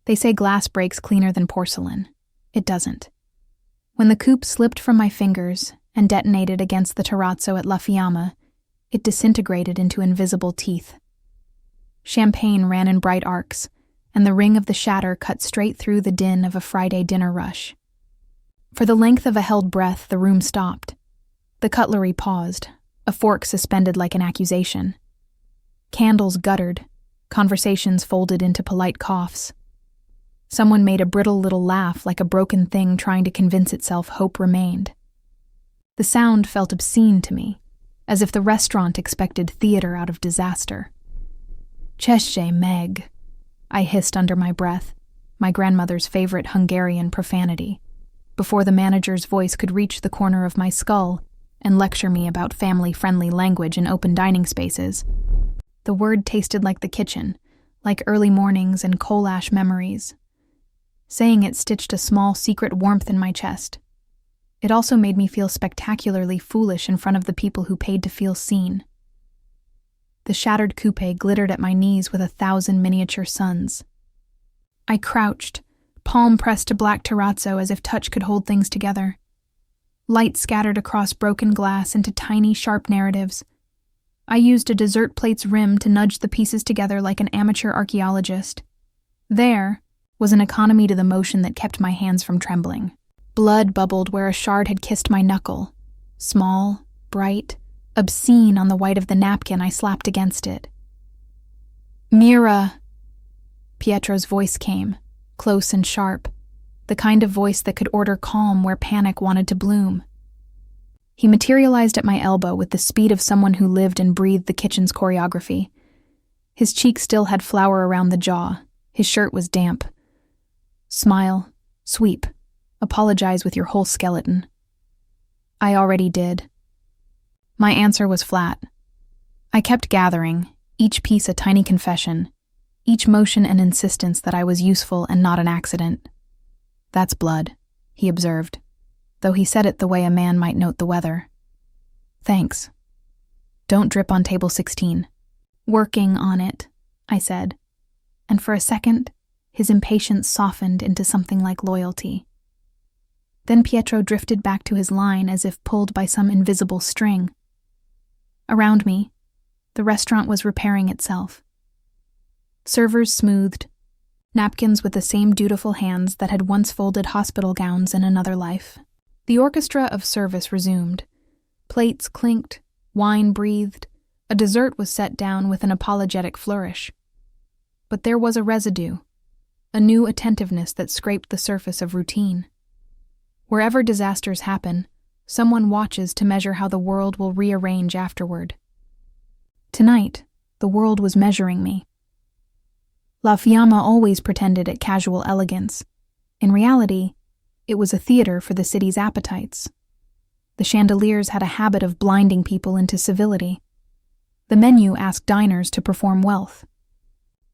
They say glass breaks cleaner than porcelain. It doesn't. When the coupe slipped from my fingers and detonated against the terrazzo at La Fiamma, it disintegrated into invisible teeth. Champagne ran in bright arcs, and the ring of the shatter cut straight through the din of a Friday dinner rush. For the length of a held breath, the room stopped. The cutlery paused, a fork suspended like an accusation. Candles guttered, conversations folded into polite coughs. Someone made a brittle little laugh like a broken thing trying to convince itself hope remained. The sound felt obscene to me, as if the restaurant expected theater out of disaster. Cześć meg, I hissed under my breath, my grandmother's favorite Hungarian profanity, before the manager's voice could reach the corner of my skull and lecture me about family-friendly language in open dining spaces. The word tasted like the kitchen, like early mornings and coal ash memories. Saying it stitched a small secret warmth in my chest. It also made me feel spectacularly foolish in front of the people who paid to feel seen. The shattered coupe glittered at my knees with 1,000 miniature suns. I crouched, palm pressed to black terrazzo as if touch could hold things together. Light scattered across broken glass into tiny, sharp narratives. I used a dessert plate's rim to nudge the pieces together like an amateur archaeologist. There was an economy to the motion that kept my hands from trembling. Blood bubbled where a shard had kissed my knuckle. Small, bright, obscene on the white of the napkin I slapped against it. Mira! Pietro's voice came, close and sharp, the kind of voice that could order calm where panic wanted to bloom. He materialized at my elbow with the speed of someone who lived and breathed the kitchen's choreography. His cheek still had flour around the jaw. His shirt was damp. Smile, sweep, apologize with your whole skeleton. I already did. My answer was flat. I kept gathering, each piece a tiny confession, each motion an insistence that I was useful and not an accident. That's blood, he observed, though he said it the way a man might note the weather. Thanks. Don't drip on table 16. Working on it, I said, and for a second, his impatience softened into something like loyalty. Then Pietro drifted back to his line as if pulled by some invisible string. Around me, the restaurant was repairing itself. Servers smoothed, napkins with the same dutiful hands that had once folded hospital gowns in another life. The orchestra of service resumed. Plates clinked, wine breathed, a dessert was set down with an apologetic flourish. But there was a residue, a new attentiveness that scraped the surface of routine. Wherever disasters happen, someone watches to measure how the world will rearrange afterward. Tonight, the world was measuring me. La Fiamma always pretended at casual elegance. In reality, it was a theater for the city's appetites. The chandeliers had a habit of blinding people into civility. The menu asked diners to perform wealth.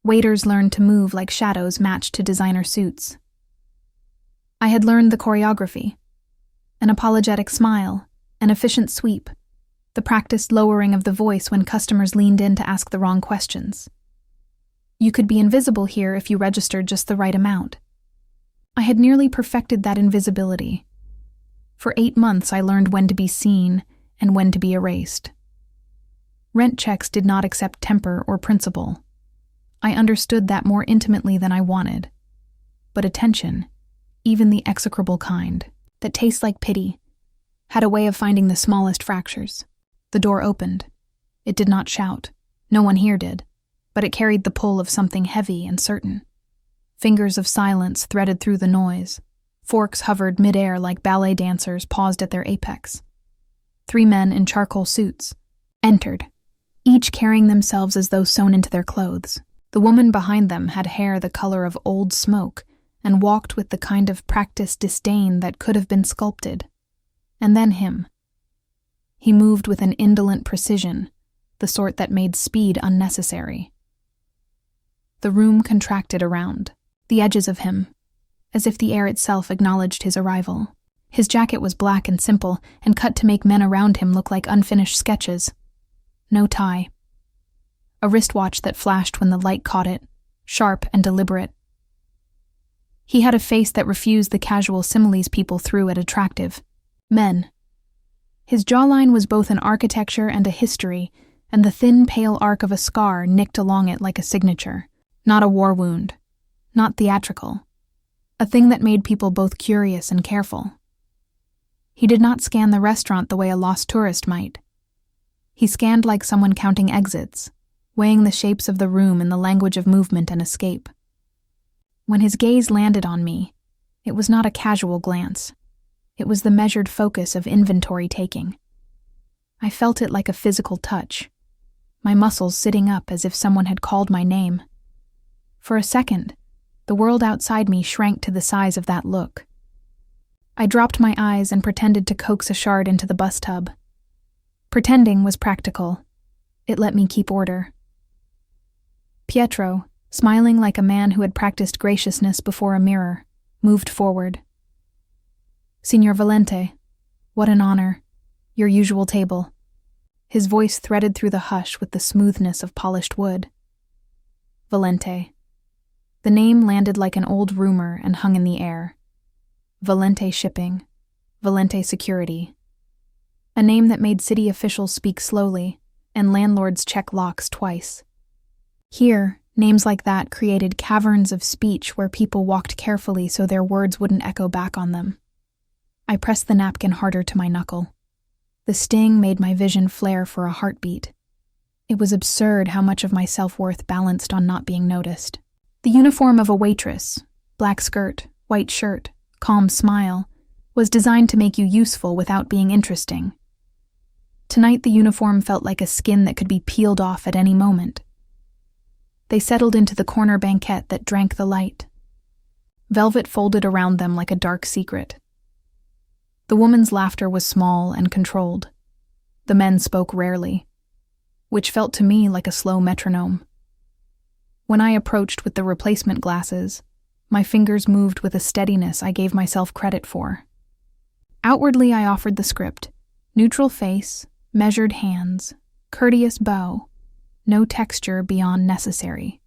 Waiters learned to move like shadows matched to designer suits. I had learned the choreography. An apologetic smile, an efficient sweep, the practiced lowering of the voice when customers leaned in to ask the wrong questions. You could be invisible here if you registered just the right amount. I had nearly perfected that invisibility. For 8 months I learned when to be seen and when to be erased. Rent checks did not accept temper or principle. I understood that more intimately than I wanted. But attention, even the execrable kind, that tastes like pity, had a way of finding the smallest fractures. The door opened. It did not shout. No one here did. But it carried the pull of something heavy and certain. Fingers of silence threaded through the noise. Forks hovered midair like ballet dancers paused at their apex. 3 men in charcoal suits entered, each carrying themselves as though sewn into their clothes. The woman behind them had hair the color of old smoke and walked with the kind of practiced disdain that could have been sculpted. And then him. He moved with an indolent precision, the sort that made speed unnecessary. The room contracted around, the edges of him, as if the air itself acknowledged his arrival. His jacket was black and simple and cut to make men around him look like unfinished sketches. No tie. A wristwatch that flashed when the light caught it, sharp and deliberate. He had a face that refused the casual similes people threw at attractive men. His jawline was both an architecture and a history, and the thin, pale arc of a scar nicked along it like a signature. Not a war wound. Not theatrical. A thing that made people both curious and careful. He did not scan the restaurant the way a lost tourist might. He scanned like someone counting exits, weighing the shapes of the room in the language of movement and escape. When his gaze landed on me, it was not a casual glance. It was the measured focus of inventory taking. I felt it like a physical touch, my muscles sitting up as if someone had called my name. For a second, the world outside me shrank to the size of that look. I dropped my eyes and pretended to coax a shard into the bus tub. Pretending was practical. It let me keep order. Pietro, smiling like a man who had practiced graciousness before a mirror, moved forward. Signor Valente, what an honor. Your usual table. His voice threaded through the hush with the smoothness of polished wood. Valente. The name landed like an old rumor and hung in the air. Valente Shipping. Valente Security. A name that made city officials speak slowly, and landlords check locks twice. Here, names like that created caverns of speech where people walked carefully so their words wouldn't echo back on them. I pressed the napkin harder to my knuckle. The sting made my vision flare for a heartbeat. It was absurd how much of my self-worth balanced on not being noticed. The uniform of a waitress, black skirt, white shirt, calm smile, was designed to make you useful without being interesting. Tonight the uniform felt like a skin that could be peeled off at any moment. They settled into the corner banquette that drank the light. Velvet folded around them like a dark secret. The woman's laughter was small and controlled. The men spoke rarely, which felt to me like a slow metronome. When I approached with the replacement glasses, my fingers moved with a steadiness I gave myself credit for. Outwardly, I offered the script: neutral face, measured hands, courteous bow, no texture beyond necessary.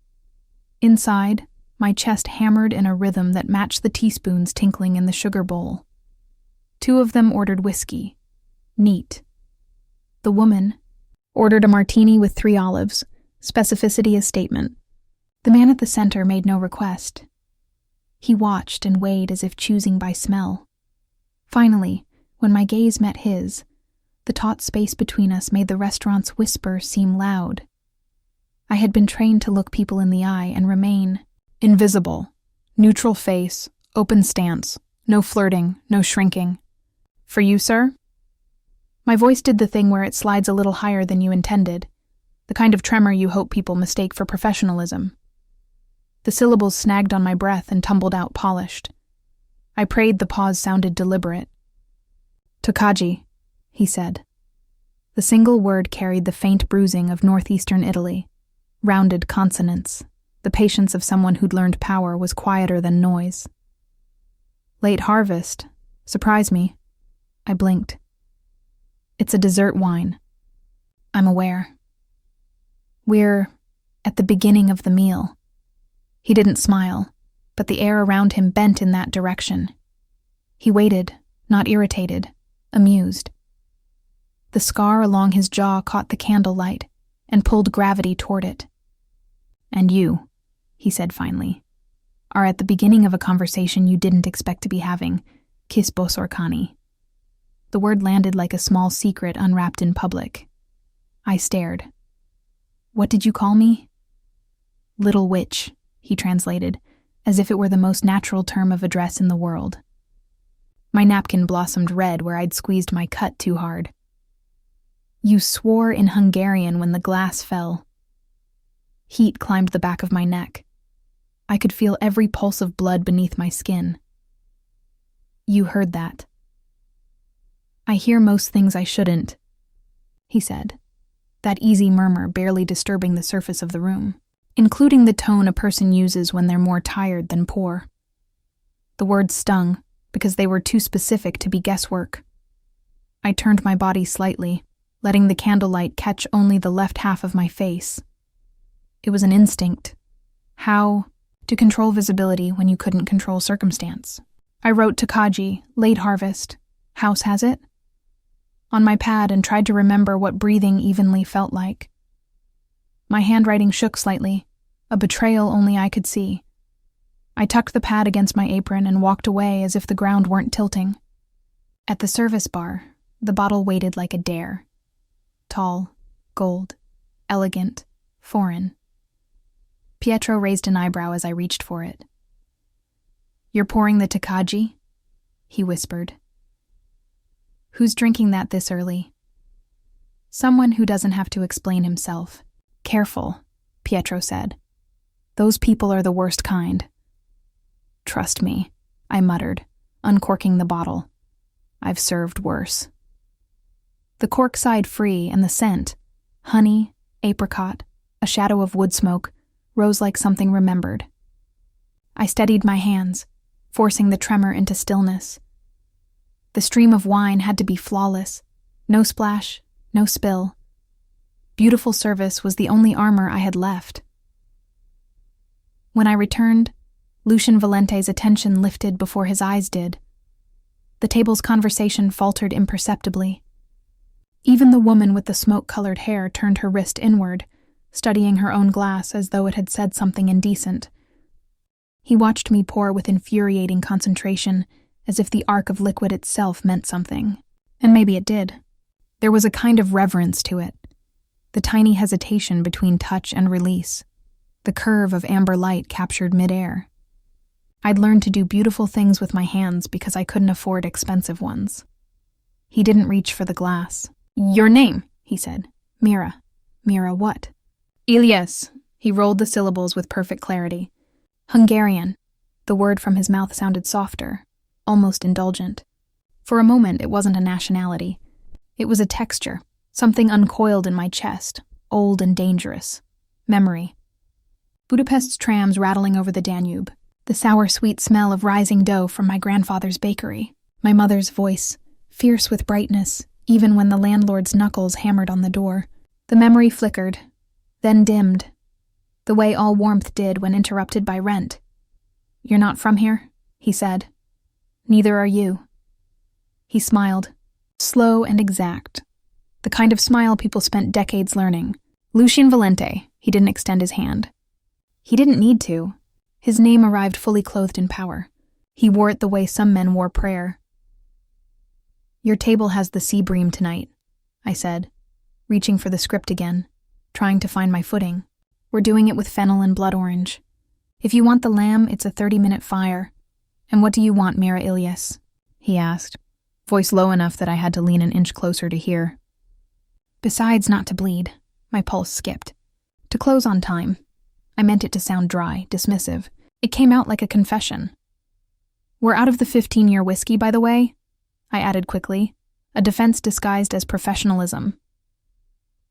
Inside, my chest hammered in a rhythm that matched the teaspoons tinkling in the sugar bowl. 2 of them ordered whiskey. Neat. The woman ordered a martini with 3 olives, specificity as statement. The man at the center made no request. He watched and weighed as if choosing by smell. Finally, when my gaze met his, the taut space between us made the restaurant's whisper seem loud. I had been trained to look people in the eye and remain invisible, neutral face, open stance, no flirting, no shrinking. For you, sir? My voice did the thing where it slides a little higher than you intended, the kind of tremor you hope people mistake for professionalism. The syllables snagged on my breath and tumbled out polished. I prayed the pause sounded deliberate. Tokaji, he said. The single word carried the faint bruising of northeastern Italy. Rounded consonants. The patience of someone who'd learned power was quieter than noise. Late harvest. Surprise me. I blinked. It's a dessert wine. I'm aware. We're at the beginning of the meal. He didn't smile, but the air around him bent in that direction. He waited, not irritated, amused. The scar along his jaw caught the candlelight and pulled gravity toward it. And you, he said finally, are at the beginning of a conversation you didn't expect to be having, Kisbos Orkani. The word landed like a small secret unwrapped in public. I stared. What did you call me? Little witch, he translated, as if it were the most natural term of address in the world. My napkin blossomed red where I'd squeezed my cut too hard. You swore in Hungarian when the glass fell. Heat climbed the back of my neck. I could feel every pulse of blood beneath my skin. You heard that. I hear most things I shouldn't, he said, that easy murmur barely disturbing the surface of the room, including the tone a person uses when they're more tired than poor. The words stung because they were too specific to be guesswork. I turned my body slightly, letting the candlelight catch only the left half of my face. It was an instinct. How to control visibility when you couldn't control circumstance. I wrote to Kaji, late harvest, house has it, on my pad and tried to remember what breathing evenly felt like. My handwriting shook slightly, a betrayal only I could see. I tucked the pad against my apron and walked away as if the ground weren't tilting. At the service bar, the bottle waited like a dare. Tall, gold, elegant, foreign. Pietro raised an eyebrow as I reached for it. "You're pouring the Takagi?" he whispered. "Who's drinking that this early?" "Someone who doesn't have to explain himself." "Careful," Pietro said. "Those people are the worst kind." "Trust me," I muttered, uncorking the bottle. "I've served worse." The cork sighed free, and the scent, honey, apricot, a shadow of wood smoke, rose like something remembered. I steadied my hands, forcing the tremor into stillness. The stream of wine had to be flawless. No splash, no spill. Beautiful service was the only armor I had left. When I returned, Lucian Valente's attention lifted before his eyes did. The table's conversation faltered imperceptibly. Even the woman with the smoke-colored hair turned her wrist inward, studying her own glass as though it had said something indecent. He watched me pour with infuriating concentration, as if the arc of liquid itself meant something. And maybe it did. There was a kind of reverence to it. The tiny hesitation between touch and release. The curve of amber light captured midair. I'd learned to do beautiful things with my hands because I couldn't afford expensive ones. He didn't reach for the glass. "Your name," he said. "Mira." "Mira what?" "Illyés." He rolled the syllables with perfect clarity. "Hungarian." The word from his mouth sounded softer, almost indulgent. For a moment, it wasn't a nationality. It was a texture, something uncoiled in my chest, old and dangerous. Memory. Budapest's trams rattling over the Danube. The sour-sweet smell of rising dough from my grandfather's bakery. My mother's voice, fierce with brightness, even when the landlord's knuckles hammered on the door. The memory flickered, then dimmed, the way all warmth did when interrupted by rent. "You're not from here?" he said. "Neither are you." He smiled, slow and exact, the kind of smile people spent decades learning. "Lucian Valente." He didn't extend his hand. He didn't need to. His name arrived fully clothed in power. He wore it the way some men wore prayer. "Your table has the sea bream tonight," I said, reaching for the script again, trying to find my footing. "We're doing it with fennel and blood orange. If you want the lamb, it's a 30-minute fire. And what do you want, Mira Illyés?" he asked, voice low enough that I had to lean an inch closer to hear. Besides not to bleed, my pulse skipped. To close on time. I meant it to sound dry, dismissive. It came out like a confession. "We're out of the 15-year whiskey, by the way," I added quickly, a defense disguised as professionalism.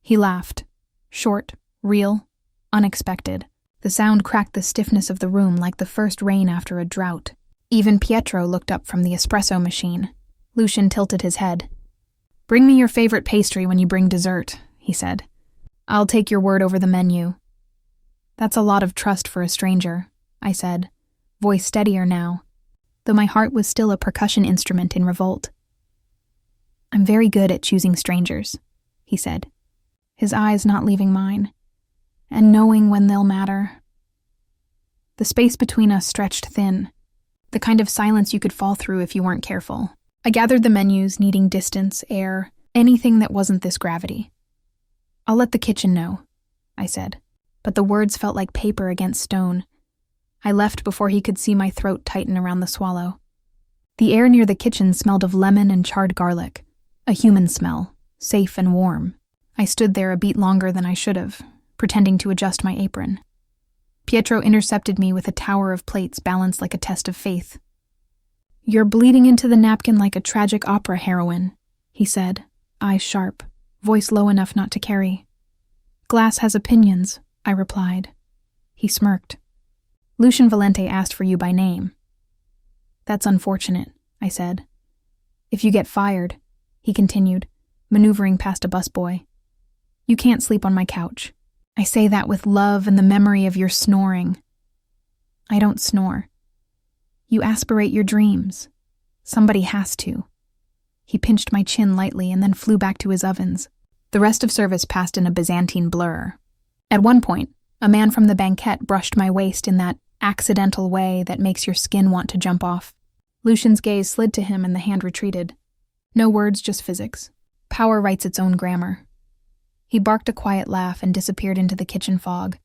He laughed. Short, real, unexpected. The sound cracked the stiffness of the room like the first rain after a drought. Even Pietro looked up from the espresso machine. Lucian tilted his head. "Bring me your favorite pastry when you bring dessert," he said. "I'll take your word over the menu." "That's a lot of trust for a stranger," I said, voice steadier now, though my heart was still a percussion instrument in revolt. "I'm very good at choosing strangers," he said, his eyes not leaving mine, "and knowing when they'll matter." The space between us stretched thin, the kind of silence you could fall through if you weren't careful. I gathered the menus, needing distance, air, anything that wasn't this gravity. "I'll let the kitchen know," I said, but the words felt like paper against stone. I left before he could see my throat tighten around the swallow. The air near the kitchen smelled of lemon and charred garlic, a human smell, safe and warm. I stood there a beat longer than I should have, pretending to adjust my apron. Pietro intercepted me with a tower of plates balanced like a test of faith. "You're bleeding into the napkin like a tragic opera heroine," he said, eyes sharp, voice low enough not to carry. "Glass has opinions," I replied. He smirked. "Lucian Valente asked for you by name." "That's unfortunate," I said. "If you get fired," he continued, maneuvering past a busboy, "you can't sleep on my couch. I say that with love and the memory of your snoring." I don't snore. You aspirate your dreams. Somebody has to. He pinched my chin lightly and then flew back to his ovens. The rest of service passed in a Byzantine blur. At one point, a man from the banquette brushed my waist in that accidental way that makes your skin want to jump off. Lucian's gaze slid to him and the hand retreated. No words, just physics. Power writes its own grammar. He barked a quiet laugh and disappeared into the kitchen fog,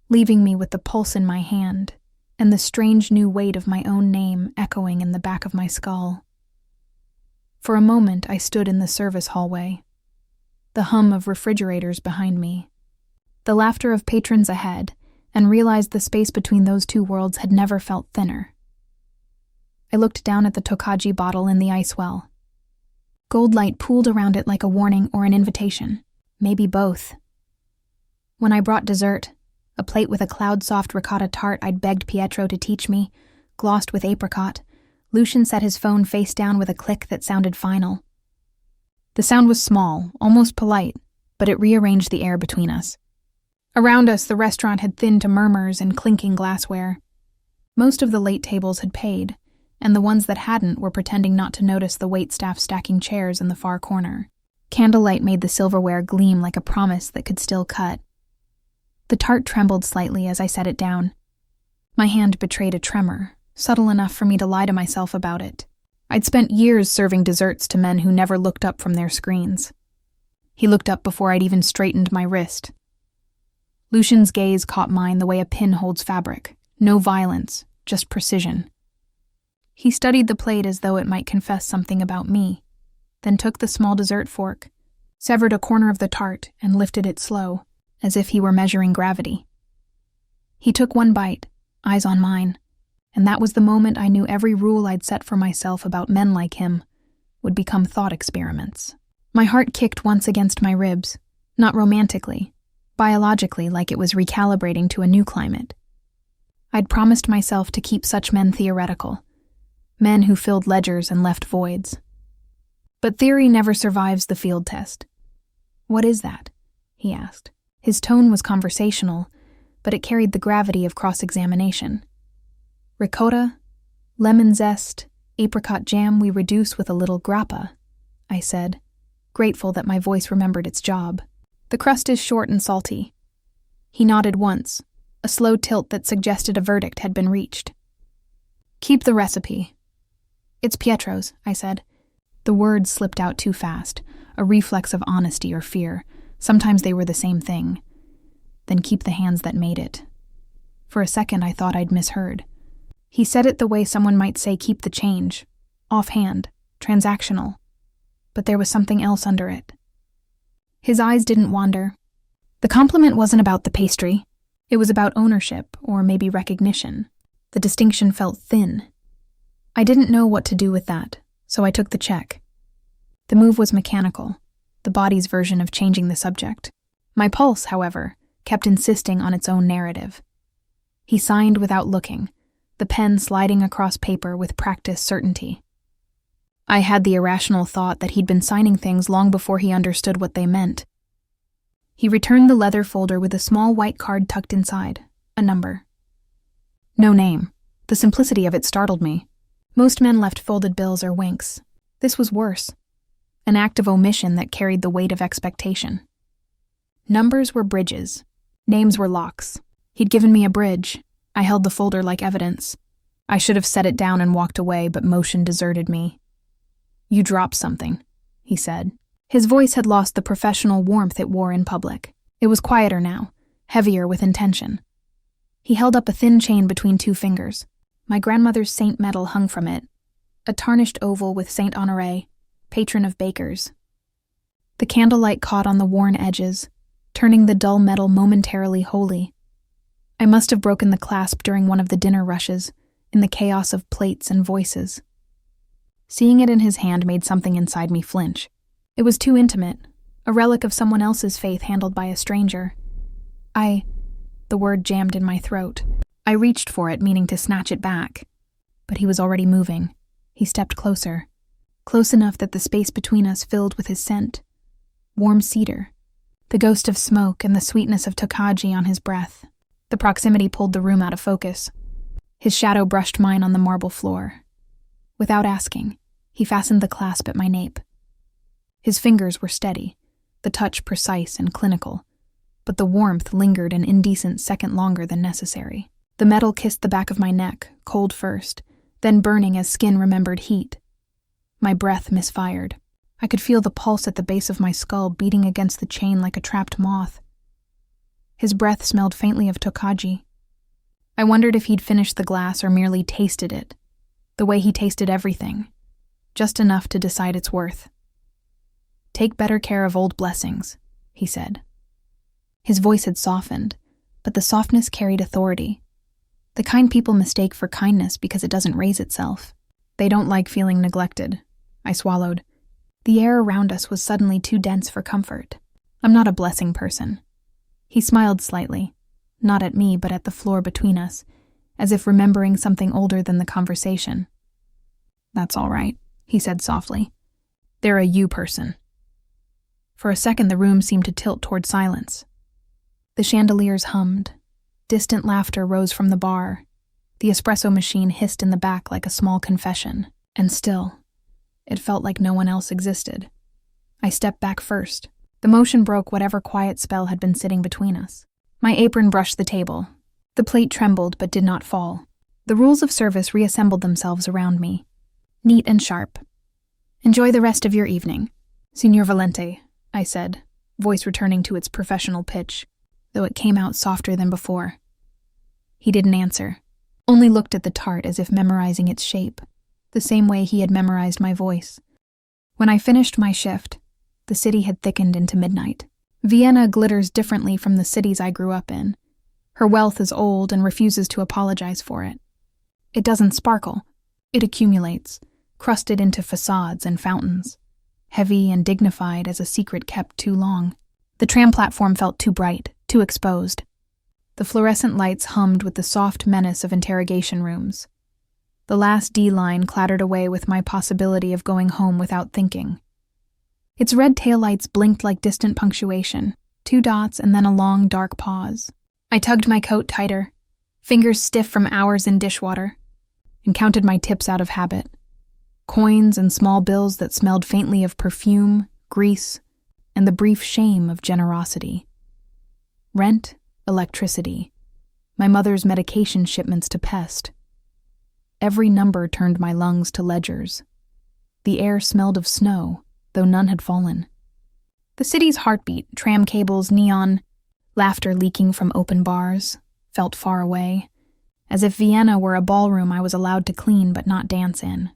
leaving me with the pulse in my hand and the strange new weight of my own name echoing in the back of my skull. For a moment, I stood in the service hallway, the hum of refrigerators behind me, the laughter of patrons ahead, and realized the space between those two worlds had never felt thinner. I looked down at the Tokaji bottle in the ice well. Gold light pooled around it like a warning or an invitation, maybe both. When I brought dessert, a plate with a cloud-soft ricotta tart I'd begged Pietro to teach me, glossed with apricot, Lucian set his phone face down with a click that sounded final. The sound was small, almost polite, but it rearranged the air between us. Around us, the restaurant had thinned to murmurs and clinking glassware. Most of the late tables had paid, and the ones that hadn't were pretending not to notice the waitstaff stacking chairs in the far corner. Candlelight made the silverware gleam like a promise that could still cut. The tart trembled slightly as I set it down. My hand betrayed a tremor, subtle enough for me to lie to myself about it. I'd spent years serving desserts to men who never looked up from their screens. He looked up before I'd even straightened my wrist. Lucian's gaze caught mine the way a pin holds fabric. No violence, just precision. He studied the plate as though it might confess something about me, then took the small dessert fork, severed a corner of the tart, and lifted it slow, as if he were measuring gravity. He took one bite, eyes on mine, and that was the moment I knew every rule I'd set for myself about men like him would become thought experiments. My heart kicked once against my ribs, not romantically, biologically, like it was recalibrating to a new climate. I'd promised myself to keep such men theoretical, men who filled ledgers and left voids. But theory never survives the field test. "What is that?" he asked. His tone was conversational, but it carried the gravity of cross-examination. "Ricotta, lemon zest, apricot jam we reduce with a little grappa," I said, grateful that my voice remembered its job. "The crust is short and salty." He nodded once, a slow tilt that suggested a verdict had been reached. "Keep the recipe." "It's Pietro's," I said. The words slipped out too fast, a reflex of honesty or fear. Sometimes they were the same thing. "Then keep the hands that made it." For a second I thought I'd misheard. He said it the way someone might say keep the change, offhand, transactional. But there was something else under it. His eyes didn't wander. The compliment wasn't about the pastry. It was about ownership, or maybe recognition. The distinction felt thin. I didn't know what to do with that, so I took the check. The move was mechanical, the body's version of changing the subject. My pulse, however, kept insisting on its own narrative. He signed without looking, the pen sliding across paper with practiced certainty. I had the irrational thought that he'd been signing things long before he understood what they meant. He returned the leather folder with a small white card tucked inside, a number. No name. The simplicity of it startled me. Most men left folded bills or winks. This was worse. An act of omission that carried the weight of expectation. Numbers were bridges. Names were locks. He'd given me a bridge. I held the folder like evidence. I should have set it down and walked away, but motion deserted me. "You dropped something," he said. His voice had lost the professional warmth it wore in public. It was quieter now, heavier with intention. He held up a thin chain between two fingers. My grandmother's Saint medal hung from it, a tarnished oval with Saint Honoré, patron of bakers. The candlelight caught on the worn edges, turning the dull metal momentarily holy. I must have broken the clasp during one of the dinner rushes, in the chaos of plates and voices. Seeing it in his hand made something inside me flinch. It was too intimate, a relic of someone else's faith handled by a stranger. The word jammed in my throat. I reached for it, meaning to snatch it back. But he was already moving. He stepped closer. Close enough that the space between us filled with his scent. Warm cedar. The ghost of smoke and the sweetness of Tokaji on his breath. The proximity pulled the room out of focus. His shadow brushed mine on the marble floor. Without asking, he fastened the clasp at my nape. His fingers were steady, the touch precise and clinical, but the warmth lingered an indecent second longer than necessary. The metal kissed the back of my neck, cold first, then burning as skin remembered heat. My breath misfired. I could feel the pulse at the base of my skull beating against the chain like a trapped moth. His breath smelled faintly of Tokaji. I wondered if he'd finished the glass or merely tasted it, the way he tasted everything, just enough to decide its worth. "Take better care of old blessings," he said. His voice had softened, but the softness carried authority. The kind people mistake for kindness because it doesn't raise itself. They don't like feeling neglected. I swallowed. The air around us was suddenly too dense for comfort. I'm not a blessing person. He smiled slightly, not at me but at the floor between us, as if remembering something older than the conversation. "That's all right," he said softly. "They're a you person." For a second the room seemed to tilt toward silence. The chandeliers hummed. Distant laughter rose from the bar. The espresso machine hissed in the back like a small confession. And still, it felt like no one else existed. I stepped back first. The motion broke whatever quiet spell had been sitting between us. My apron brushed the table. The plate trembled but did not fall. The rules of service reassembled themselves around me, neat and sharp. "Enjoy the rest of your evening, Signor Valente," I said, voice returning to its professional pitch, though it came out softer than before. He didn't answer, only looked at the tart as if memorizing its shape, the same way he had memorized my voice. When I finished my shift, the city had thickened into midnight. Vienna glitters differently from the cities I grew up in. Her wealth is old and refuses to apologize for it. It doesn't sparkle. It accumulates, crusted into facades and fountains, heavy and dignified as a secret kept too long. The tram platform felt too bright, too exposed. The fluorescent lights hummed with the soft menace of interrogation rooms. The last D-line clattered away with my possibility of going home without thinking. Its red taillights blinked like distant punctuation, 2 dots and then a long, dark pause. I tugged my coat tighter, fingers stiff from hours in dishwater, and counted my tips out of habit. Coins and small bills that smelled faintly of perfume, grease, and the brief shame of generosity. Rent, electricity, my mother's medication shipments to Pest. Every number turned my lungs to ledgers. The air smelled of snow, though none had fallen. The city's heartbeat, tram cables, neon, laughter leaking from open bars, felt far away, as if Vienna were a ballroom I was allowed to clean but not dance in.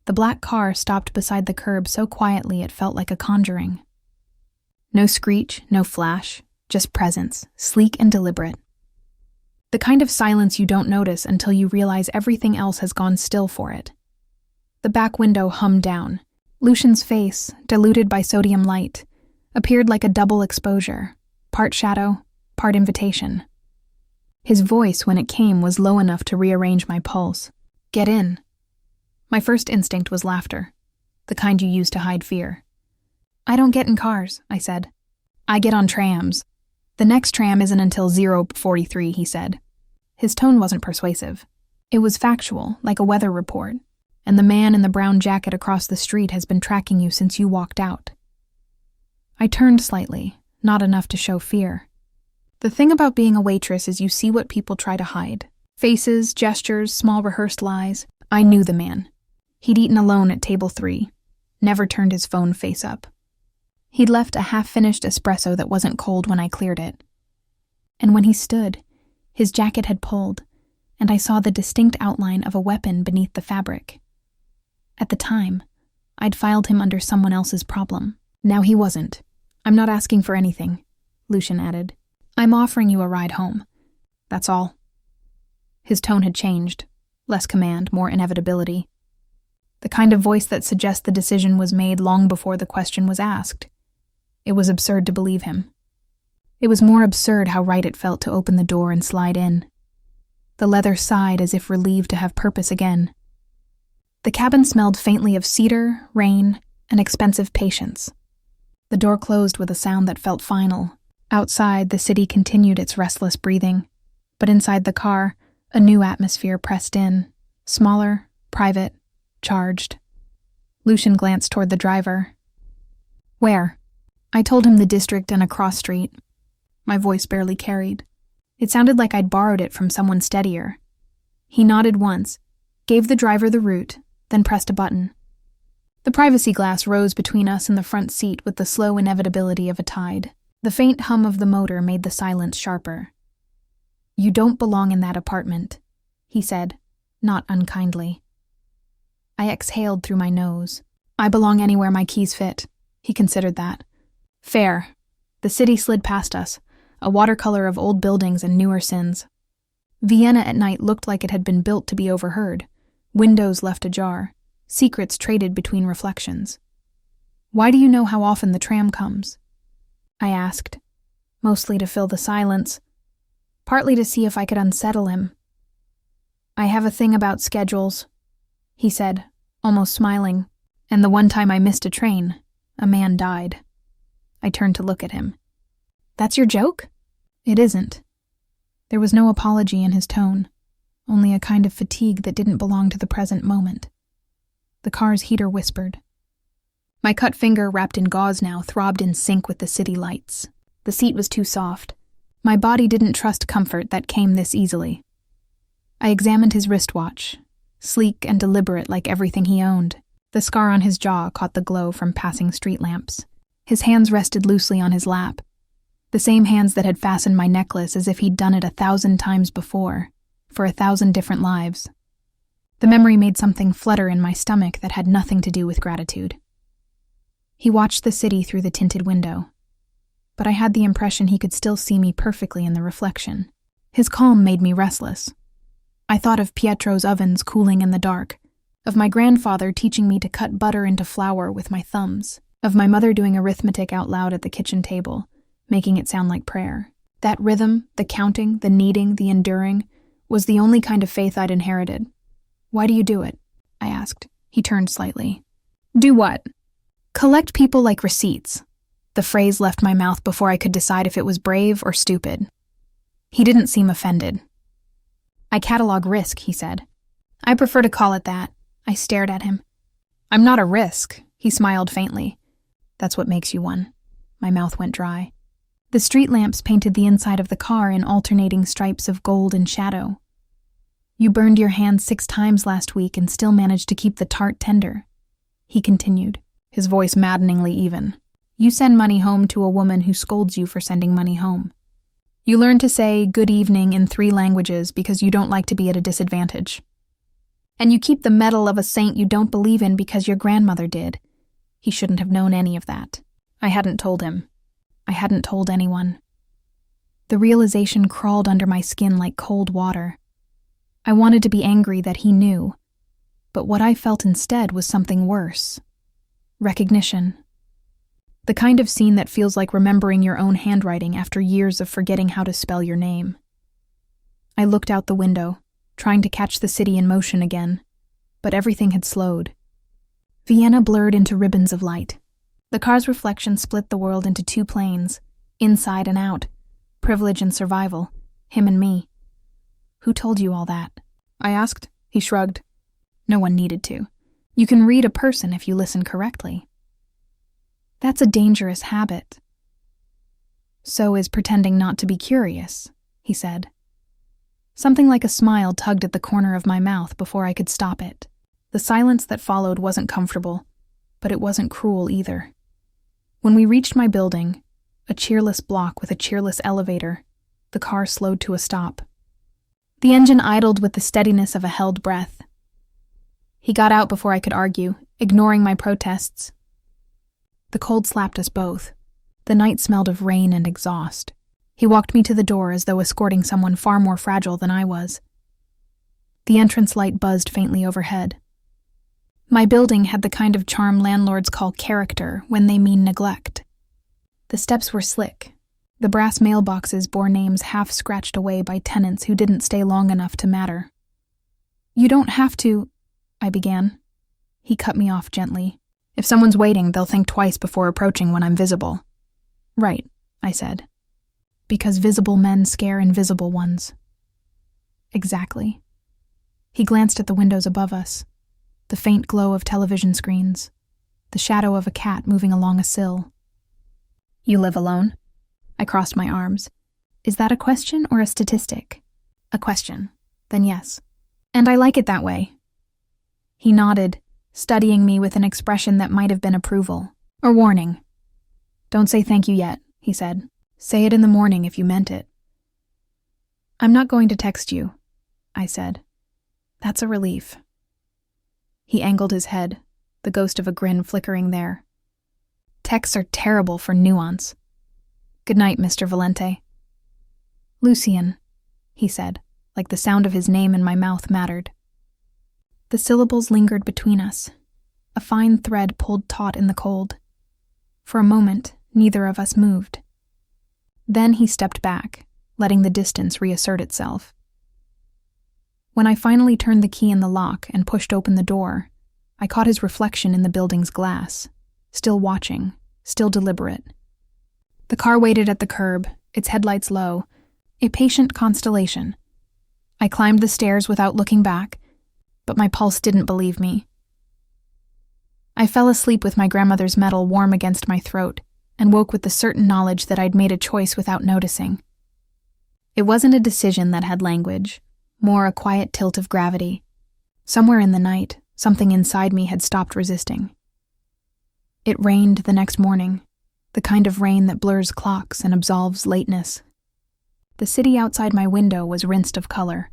The black car stopped beside the curb so quietly it felt like a conjuring. No screech, no flash, just presence, sleek and deliberate. The kind of silence you don't notice until you realize everything else has gone still for it. The back window hummed down. Lucian's face, diluted by sodium light, appeared like a double exposure, part shadow, part invitation. His voice, when it came, was low enough to rearrange my pulse. "Get in." My first instinct was laughter, the kind you use to hide fear. "I don't get in cars," I said. "I get on trams." "The next tram isn't until 0:43, he said. His tone wasn't persuasive. It was factual, like a weather report, and the man in the brown jacket across the street has been tracking you since you walked out. I turned slightly, not enough to show fear. The thing about being a waitress is you see what people try to hide. Faces, gestures, small rehearsed lies. I knew the man. He'd eaten alone at table 3, never turned his phone face up. He'd left a half-finished espresso that wasn't cold when I cleared it. And when he stood, his jacket had pulled, and I saw the distinct outline of a weapon beneath the fabric. At the time, I'd filed him under someone else's problem. Now he wasn't. "I'm not asking for anything," Lucian added. "I'm offering you a ride home. That's all." His tone had changed. Less command, more inevitability. The kind of voice that suggests the decision was made long before the question was asked. It was absurd to believe him. It was more absurd how right it felt to open the door and slide in. The leather sighed as if relieved to have purpose again. The cabin smelled faintly of cedar, rain, and expensive patience. The door closed with a sound that felt final. Outside, the city continued its restless breathing, but inside the car, A new atmosphere pressed in, smaller, private, charged. Lucian glanced toward the driver. "Where?" I told him the district and a cross street. My voice barely carried. It sounded like I'd borrowed it from someone steadier. He nodded once, gave the driver the route, then pressed a button. The privacy glass rose between us and the front seat with the slow inevitability of a tide. The faint hum of the motor made the silence sharper. "You don't belong in that apartment," he said, not unkindly. I exhaled through my nose. "I belong anywhere my keys fit." He considered that. "Fair." The city slid past us, a watercolor of old buildings and newer sins. Vienna at night looked like it had been built to be overheard, windows left ajar, secrets traded between reflections. "Why do you know how often the tram comes?" I asked, mostly to fill the silence, partly to see if I could unsettle him. "I have a thing about schedules," he said, almost smiling, "and the one time I missed a train, a man died." I turned to look at him. "That's your joke?" "It isn't." There was no apology in his tone, only a kind of fatigue that didn't belong to the present moment. The car's heater whispered. My cut finger, wrapped in gauze now, throbbed in sync with the city lights. The seat was too soft. My body didn't trust comfort that came this easily. I examined his wristwatch, sleek and deliberate like everything he owned. The scar on his jaw caught the glow from passing street lamps. His hands rested loosely on his lap, the same hands that had fastened my necklace as if he'd done it 1,000 times before, for 1,000 different lives. The memory made something flutter in my stomach that had nothing to do with gratitude. He watched the city through the tinted window, but I had the impression he could still see me perfectly in the reflection. His calm made me restless. I thought of Pietro's ovens cooling in the dark, of my grandfather teaching me to cut butter into flour with my thumbs, of my mother doing arithmetic out loud at the kitchen table, making it sound like prayer. That rhythm, the counting, the kneading, the enduring, was the only kind of faith I'd inherited. "Why do you do it?" I asked. He turned slightly. "Do what?" "Collect people like receipts." The phrase left my mouth before I could decide if it was brave or stupid. He didn't seem offended. "I catalog risk," he said. "I prefer to call it that." I stared at him. "I'm not a risk," he smiled faintly. "That's what makes you one." My mouth went dry. The street lamps painted the inside of the car in alternating stripes of gold and shadow. "You burned your hand 6 times last week and still managed to keep the tart tender," he continued, his voice maddeningly even. "You send money home to a woman who scolds you for sending money home. You learn to say good evening in 3 languages because you don't like to be at a disadvantage. And you keep the medal of a saint you don't believe in because your grandmother did." He shouldn't have known any of that. I hadn't told him. I hadn't told anyone. The realization crawled under my skin like cold water. I wanted to be angry that he knew, but what I felt instead was something worse. Recognition. The kind of scene that feels like remembering your own handwriting after years of forgetting how to spell your name. I looked out the window, trying to catch the city in motion again, but everything had slowed. Vienna blurred into ribbons of light. The car's reflection split the world into 2 planes, inside and out, privilege and survival, him and me. "Who told you all that?" I asked. He shrugged. "No one needed to. You can read a person if you listen correctly." "That's a dangerous habit." "So is pretending not to be curious," he said. Something like a smile tugged at the corner of my mouth before I could stop it. The silence that followed wasn't comfortable, but it wasn't cruel either. When we reached my building, a cheerless block with a cheerless elevator, the car slowed to a stop. The engine idled with the steadiness of a held breath. He got out before I could argue, ignoring my protests. The cold slapped us both. The night smelled of rain and exhaust. He walked me to the door as though escorting someone far more fragile than I was. The entrance light buzzed faintly overhead. My building had the kind of charm landlords call character when they mean neglect. The steps were slick. The brass mailboxes bore names half scratched away by tenants who didn't stay long enough to matter. "You don't have to," I began. He cut me off gently. "If someone's waiting, they'll think twice before approaching when I'm visible." "Right," I said. "Because visible men scare invisible ones." Exactly. He glanced at the windows above us, the faint glow of television screens, the shadow of a cat moving along a sill. You live alone? I crossed my arms. Is that a question or a statistic? A question. Then yes. And I like it that way. He nodded, studying me with an expression that might have been approval, or warning. Don't say thank you yet, he said. Say it in the morning if you meant it. I'm not going to text you, I said. That's a relief. He angled his head, the ghost of a grin flickering there. Texts are terrible for nuance. Good night, Mr. Valente. Lucian, he said, like the sound of his name in my mouth mattered. The syllables lingered between us, a fine thread pulled taut in the cold. For a moment, neither of us moved. Then he stepped back, letting the distance reassert itself. When I finally turned the key in the lock and pushed open the door, I caught his reflection in the building's glass, still watching, still deliberate. The car waited at the curb, its headlights low, a patient constellation. I climbed the stairs without looking back, but my pulse didn't believe me. I fell asleep with my grandmother's metal warm against my throat and woke with the certain knowledge that I'd made a choice without noticing. It wasn't a decision that had language, more a quiet tilt of gravity. Somewhere in the night, something inside me had stopped resisting. It rained the next morning, the kind of rain that blurs clocks and absolves lateness. The city outside my window was rinsed of color,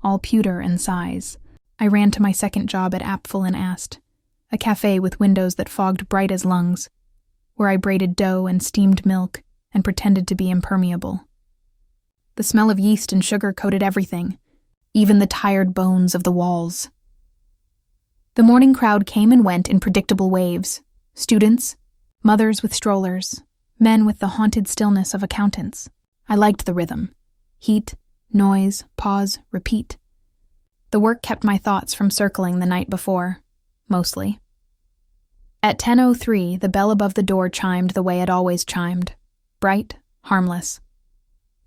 all pewter and size. I ran to my second job at Apfel and Ast, a cafe with windows that fogged bright as lungs, where I braided dough and steamed milk and pretended to be impermeable. The smell of yeast and sugar coated everything, even the tired bones of the walls. The morning crowd came and went in predictable waves. Students, mothers with strollers, men with the haunted stillness of accountants. I liked the rhythm. Heat, noise, pause, repeat. The work kept my thoughts from circling the night before, mostly. At 10:03, the bell above the door chimed the way it always chimed, bright, harmless.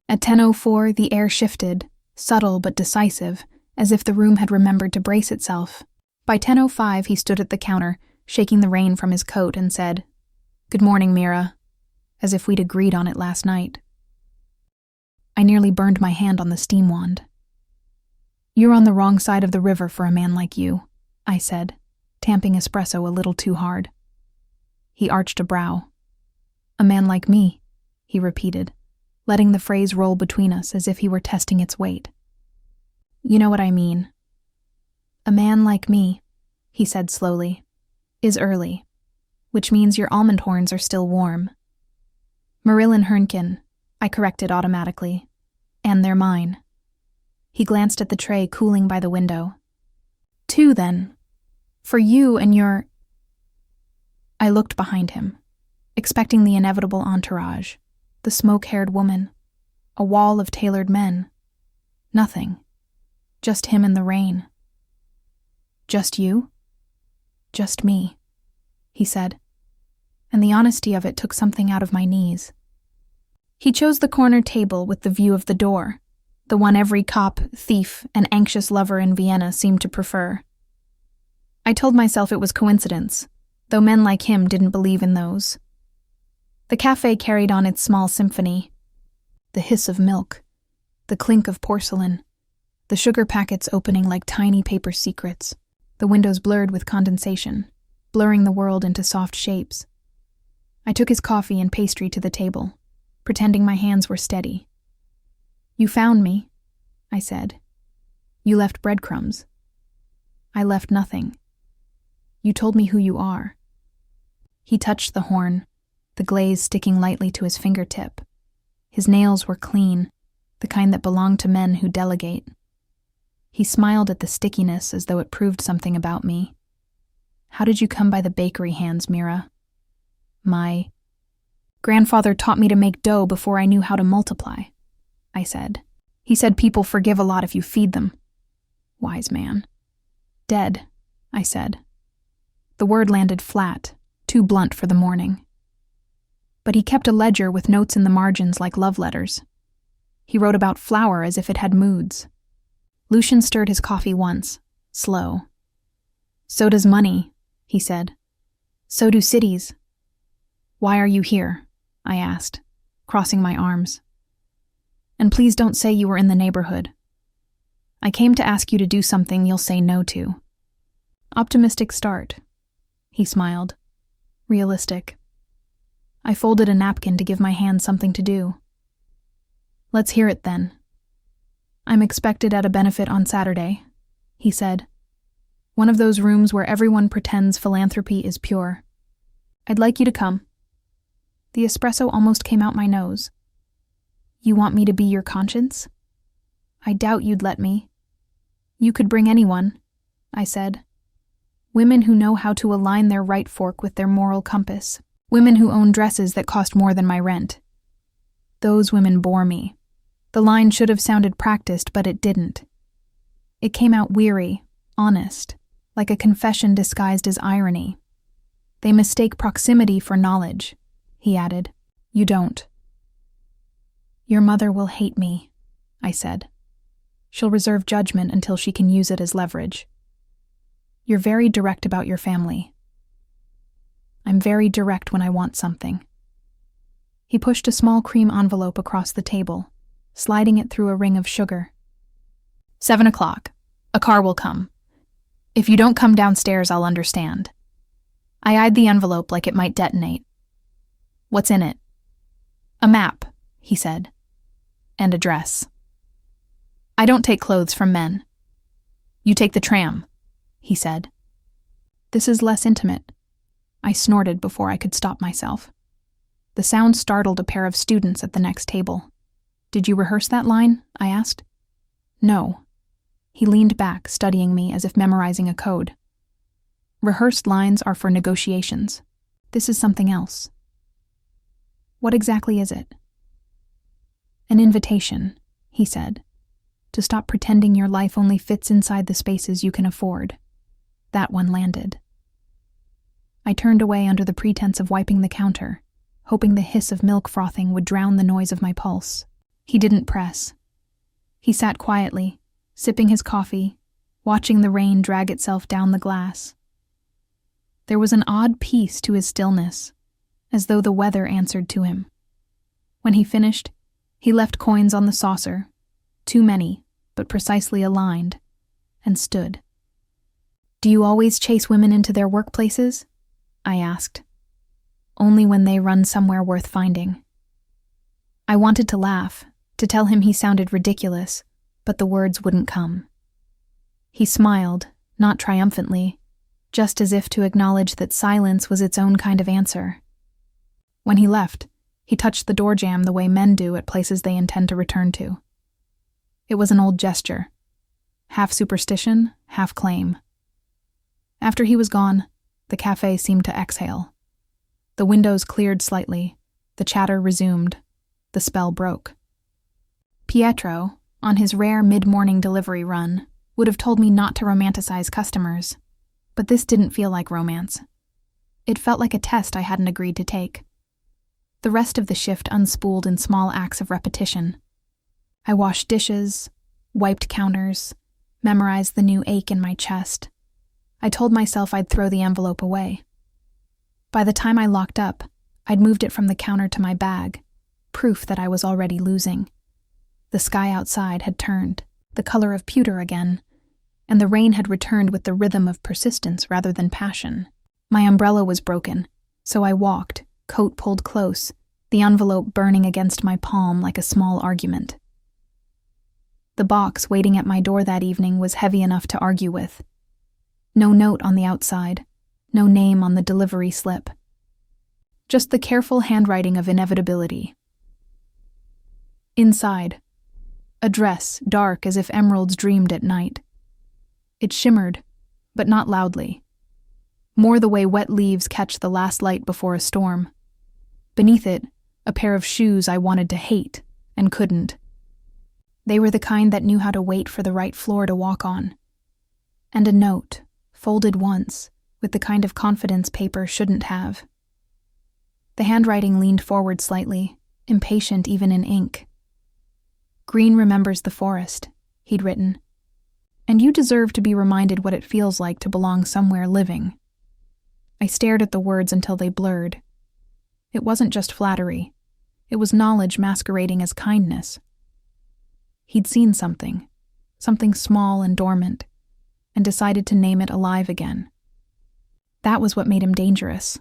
At 10:04, the air shifted, subtle but decisive, as if the room had remembered to brace itself. By 10:05, he stood at the counter, shaking the rain from his coat, and said, "Good morning, Mira," as if we'd agreed on it last night. I nearly burned my hand on the steam wand. "You're on the wrong side of the river for a man like you," I said, tamping espresso a little too hard. He arched a brow. "A man like me," he repeated, letting the phrase roll between us as if he were testing its weight. "You know what I mean. A man like me," he said slowly, "is early, which means your almond horns are still warm." "Marilyn Hernkin," I corrected automatically, "and they're mine." He glanced at the tray cooling by the window. "Two, then. For you and your—" I looked behind him, expecting the inevitable entourage, the smoke-haired woman, a wall of tailored men. Nothing. Just him in the rain. "Just you?" "Just me," he said, and the honesty of it took something out of my knees. He chose the corner table with the view of the door, the one every cop, thief, and anxious lover in Vienna seemed to prefer. I told myself it was coincidence, though men like him didn't believe in those. The cafe carried on its small symphony. The hiss of milk, the clink of porcelain, the sugar packets opening like tiny paper secrets, the windows blurred with condensation, blurring the world into soft shapes. I took his coffee and pastry to the table, pretending my hands were steady. "You found me," I said. "You left breadcrumbs." "I left nothing. You told me who you are." He touched the horn, the glaze sticking lightly to his fingertip. His nails were clean, the kind that belong to men who delegate. He smiled at the stickiness as though it proved something about me. "How did you come by the bakery hands, Mira?" "My grandfather taught me to make dough before I knew how to multiply," I said. "He said people forgive a lot if you feed them." Wise man. "Dead," I said. The word landed flat, too blunt for the morning. But he kept a ledger with notes in the margins like love letters. He wrote about flour as if it had moods. Lucian stirred his coffee once, slow. "So does money," he said. "So do cities." "Why are you here?" I asked, crossing my arms. "And please don't say you were in the neighborhood. I came to ask you to do something you'll say no to." "Optimistic start," he smiled. "Realistic." I folded a napkin to give my hand something to do. "Let's hear it then." "I'm expected at a benefit on Saturday," he said. "One of those rooms where everyone pretends philanthropy is pure. I'd like you to come." The espresso almost came out my nose. "You want me to be your conscience?" "I doubt you'd let me." "You could bring anyone," I said. "Women who know how to align their right fork with their moral compass. Women who own dresses that cost more than my rent." Those women bore me. The line should have sounded practiced, but it didn't. It came out weary, honest, like a confession disguised as irony. "They mistake proximity for knowledge," he added. "You don't." "Your mother will hate me," I said. "She'll reserve judgment until she can use it as leverage." "You're very direct about your family." "I'm very direct when I want something." He pushed a small cream envelope across the table, sliding it through a ring of sugar. 7 o'clock. A car will come. If you don't come downstairs, I'll understand." I eyed the envelope like it might detonate. "What's in it?" "A map," he said. "And a dress." "I don't take clothes from men." "You take the tram," he said. "This is less intimate." I snorted before I could stop myself. The sound startled a pair of students at the next table. "Did you rehearse that line?" I asked. "No." He leaned back, studying me as if memorizing a code. "Rehearsed lines are for negotiations. This is something else." "What exactly is it?" "An invitation," he said, "to stop pretending your life only fits inside the spaces you can afford." That one landed. I turned away under the pretense of wiping the counter, hoping the hiss of milk frothing would drown the noise of my pulse. He didn't press. He sat quietly, sipping his coffee, watching the rain drag itself down the glass. There was an odd peace to his stillness, as though the weather answered to him. When he finished, he left coins on the saucer, too many, but precisely aligned, and stood. "Do you always chase women into their workplaces?" I asked. "Only when they run somewhere worth finding." I wanted to laugh, to tell him he sounded ridiculous, but the words wouldn't come. He smiled, not triumphantly, just as if to acknowledge that silence was its own kind of answer. When he left, he touched the door jamb the way men do at places they intend to return to. It was an old gesture, half superstition, half claim. After he was gone, the cafe seemed to exhale. The windows cleared slightly, the chatter resumed, the spell broke. Pietro, on his rare mid-morning delivery run, would have told me not to romanticize customers, but this didn't feel like romance. It felt like a test I hadn't agreed to take. The rest of the shift unspooled in small acts of repetition. I washed dishes, wiped counters, memorized the new ache in my chest. I told myself I'd throw the envelope away. By the time I locked up, I'd moved it from the counter to my bag, proof that I was already losing. The sky outside had turned, the color of pewter again, and the rain had returned with the rhythm of persistence rather than passion. My umbrella was broken, so I walked, coat pulled close, the envelope burning against my palm like a small argument. The box waiting at my door that evening was heavy enough to argue with. No note on the outside, no name on the delivery slip. Just the careful handwriting of inevitability. Inside, a dress dark as if emeralds dreamed at night. It shimmered, but not loudly. More the way wet leaves catch the last light before a storm. Beneath it, a pair of shoes I wanted to hate and couldn't. They were the kind that knew how to wait for the right floor to walk on. And a note, folded once, with the kind of confidence paper shouldn't have. The handwriting leaned forward slightly, impatient even in ink. "Green remembers the forest," he'd written. And you deserve to be reminded what it feels like to belong somewhere living." I stared at the words until they blurred. It wasn't just flattery. It was knowledge masquerading as kindness. He'd seen something small and dormant, and decided to name it alive again. That was what made him dangerous.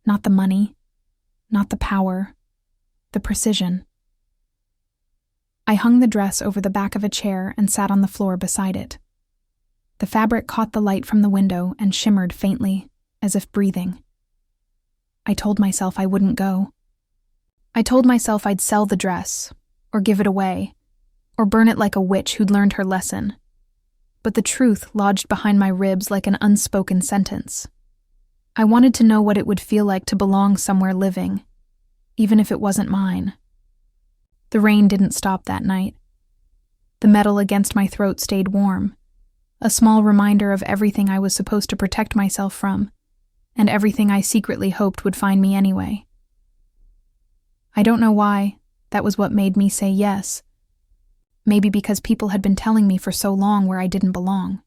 Not the money, not the power, the precision. I hung the dress over the back of a chair and sat on the floor beside it. The fabric caught the light from the window and shimmered faintly, as if breathing. I told myself I wouldn't go. I told myself I'd sell the dress, or give it away, or burn it like a witch who'd learned her lesson. But the truth lodged behind my ribs like an unspoken sentence. I wanted to know what it would feel like to belong somewhere living, even if it wasn't mine. The rain didn't stop that night. The metal against my throat stayed warm, a small reminder of everything I was supposed to protect myself from, and everything I secretly hoped would find me anyway. I don't know why. That was what made me say yes. Maybe because people had been telling me for so long where I didn't belong.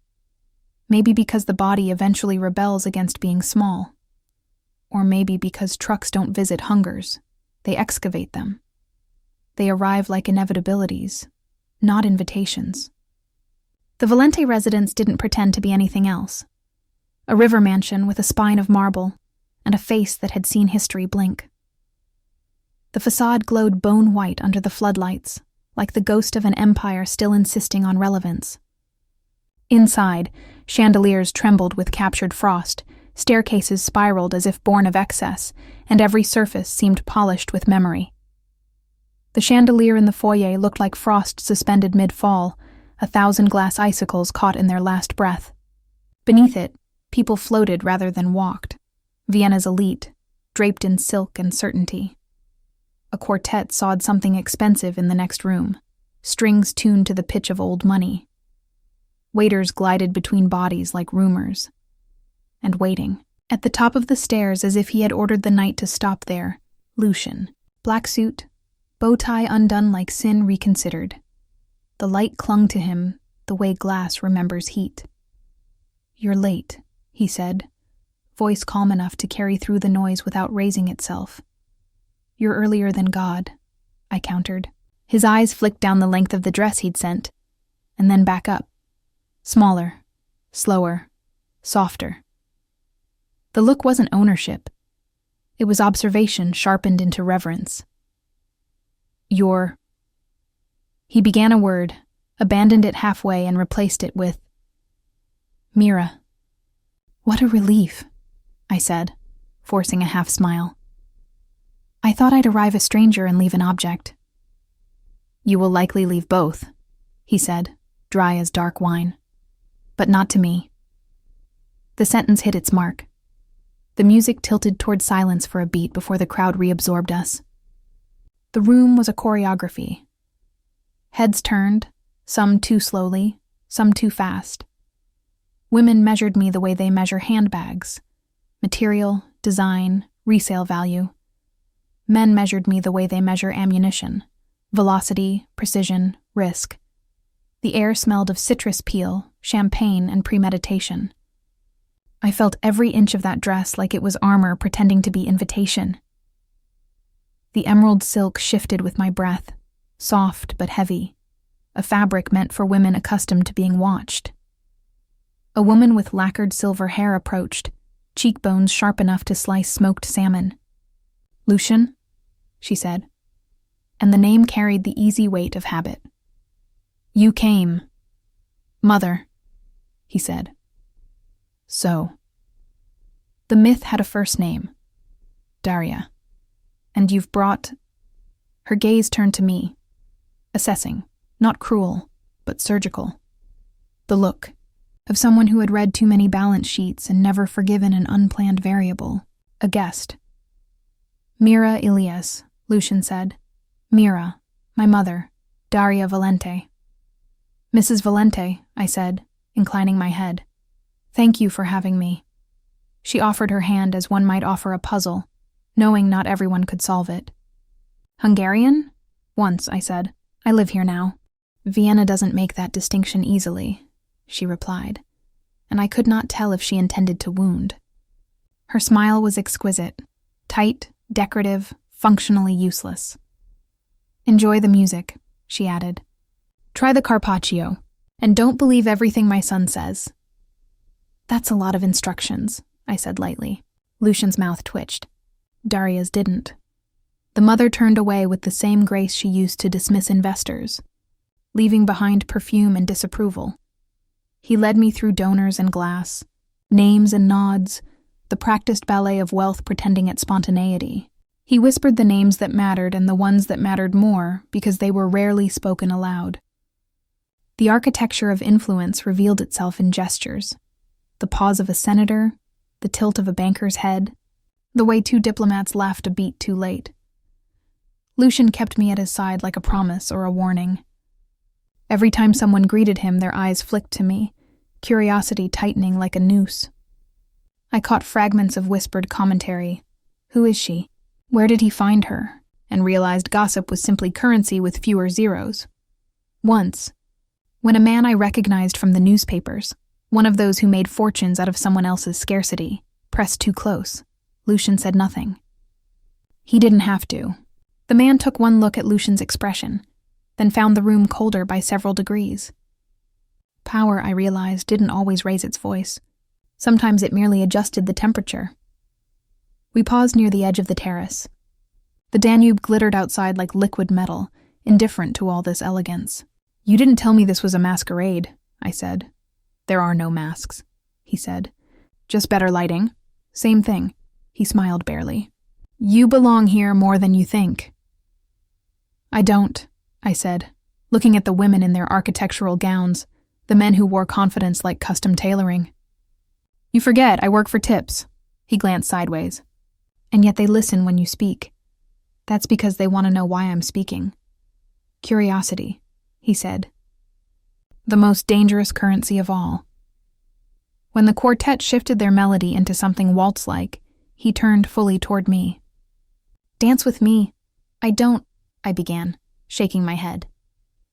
Maybe because the body eventually rebels against being small. Or maybe because trucks don't visit hungers, they excavate them. They arrive like inevitabilities, not invitations. The Valente residence didn't pretend to be anything else. A river mansion with a spine of marble and a face that had seen history blink. The facade glowed bone white under the floodlights, like the ghost of an empire still insisting on relevance. Inside, chandeliers trembled with captured frost, staircases spiraled as if born of excess, and every surface seemed polished with memory. The chandelier in the foyer looked like frost suspended mid-fall, 1,000 glass icicles caught in their last breath. Beneath it, people floated rather than walked. Vienna's elite, draped in silk and certainty. A quartet sawed something expensive in the next room, strings tuned to the pitch of old money. Waiters glided between bodies like rumors. And waiting. At the top of the stairs, as if he had ordered the night to stop there, Lucian. Black suit, bow tie undone like sin reconsidered. The light clung to him the way glass remembers heat. "You're late," he said, voice calm enough to carry through the noise without raising itself. "You're earlier than God," I countered. His eyes flicked down the length of the dress he'd sent, and then back up. Smaller, slower, softer. The look wasn't ownership. It was observation sharpened into reverence. "You're..." He began a word, abandoned it halfway, and replaced it with, "Mira." "What a relief," I said, forcing a half smile. "I thought I'd arrive a stranger and leave an object." "You will likely leave both," he said, dry as dark wine. "But not to me." The sentence hit its mark. The music tilted toward silence for a beat before the crowd reabsorbed us. The room was a choreography. Heads turned, some too slowly, some too fast. Women measured me the way they measure handbags. Material, design, resale value. Men measured me the way they measure ammunition. Velocity, precision, risk. The air smelled of citrus peel, champagne, and premeditation. I felt every inch of that dress like it was armor pretending to be invitation. The emerald silk shifted with my breath, soft but heavy, a fabric meant for women accustomed to being watched. A woman with lacquered silver hair approached, cheekbones sharp enough to slice smoked salmon. "Lucian," she said, and the name carried the easy weight of habit. "You came." "Mother," he said. "So." The myth had a first name, Daria. "And you've brought..." Her gaze turned to me, assessing, not cruel, but surgical. The look of someone who had read too many balance sheets and never forgiven an unplanned variable, a guest. "Mira Illyés," Lucian said. "Mira, my mother, Daria Valente." "Mrs. Valente," I said, inclining my head. "Thank you for having me." She offered her hand as one might offer a puzzle, knowing not everyone could solve it. "Hungarian?" "Once," I said. "I live here now." Vienna doesn't make that distinction easily. she replied, and I could not tell if she intended to wound. Her smile was exquisite, tight, decorative, functionally useless. Enjoy the music, she added. Try the carpaccio, and don't believe everything my son says. That's a lot of instructions, I said lightly. Lucian's mouth twitched. Daria's didn't. The mother turned away with the same grace she used to dismiss investors, leaving behind perfume and disapproval. He led me through donors and glass, names and nods, the practiced ballet of wealth pretending at spontaneity. He whispered the names that mattered and the ones that mattered more because they were rarely spoken aloud. The architecture of influence revealed itself in gestures. The pause of a senator, the tilt of a banker's head, the way two diplomats laughed a beat too late. Lucian kept me at his side like a promise or a warning. Every time someone greeted him, their eyes flicked to me, curiosity tightening like a noose. I caught fragments of whispered commentary. Who is she? Where did he find her? And realized gossip was simply currency with fewer zeros. Once, when a man I recognized from the newspapers, one of those who made fortunes out of someone else's scarcity, pressed too close, Lucian said nothing. He didn't have to. The man took one look at Lucian's expression, then found the room colder by several degrees. Power, I realized, didn't always raise its voice. Sometimes it merely adjusted the temperature. We paused near the edge of the terrace. The Danube glittered outside like liquid metal, indifferent to all this elegance. You didn't tell me this was a masquerade, I said. There are no masks, he said. Just better lighting. Same thing. He smiled barely. You belong here more than you think. I don't, I said, looking at the women in their architectural gowns, the men who wore confidence like custom tailoring. You forget, I work for tips. He glanced sideways. And yet they listen when you speak. That's because they want to know why I'm speaking. Curiosity, he said. The most dangerous currency of all. When the quartet shifted their melody into something waltz-like, he turned fully toward me. Dance with me. I began, shaking my head.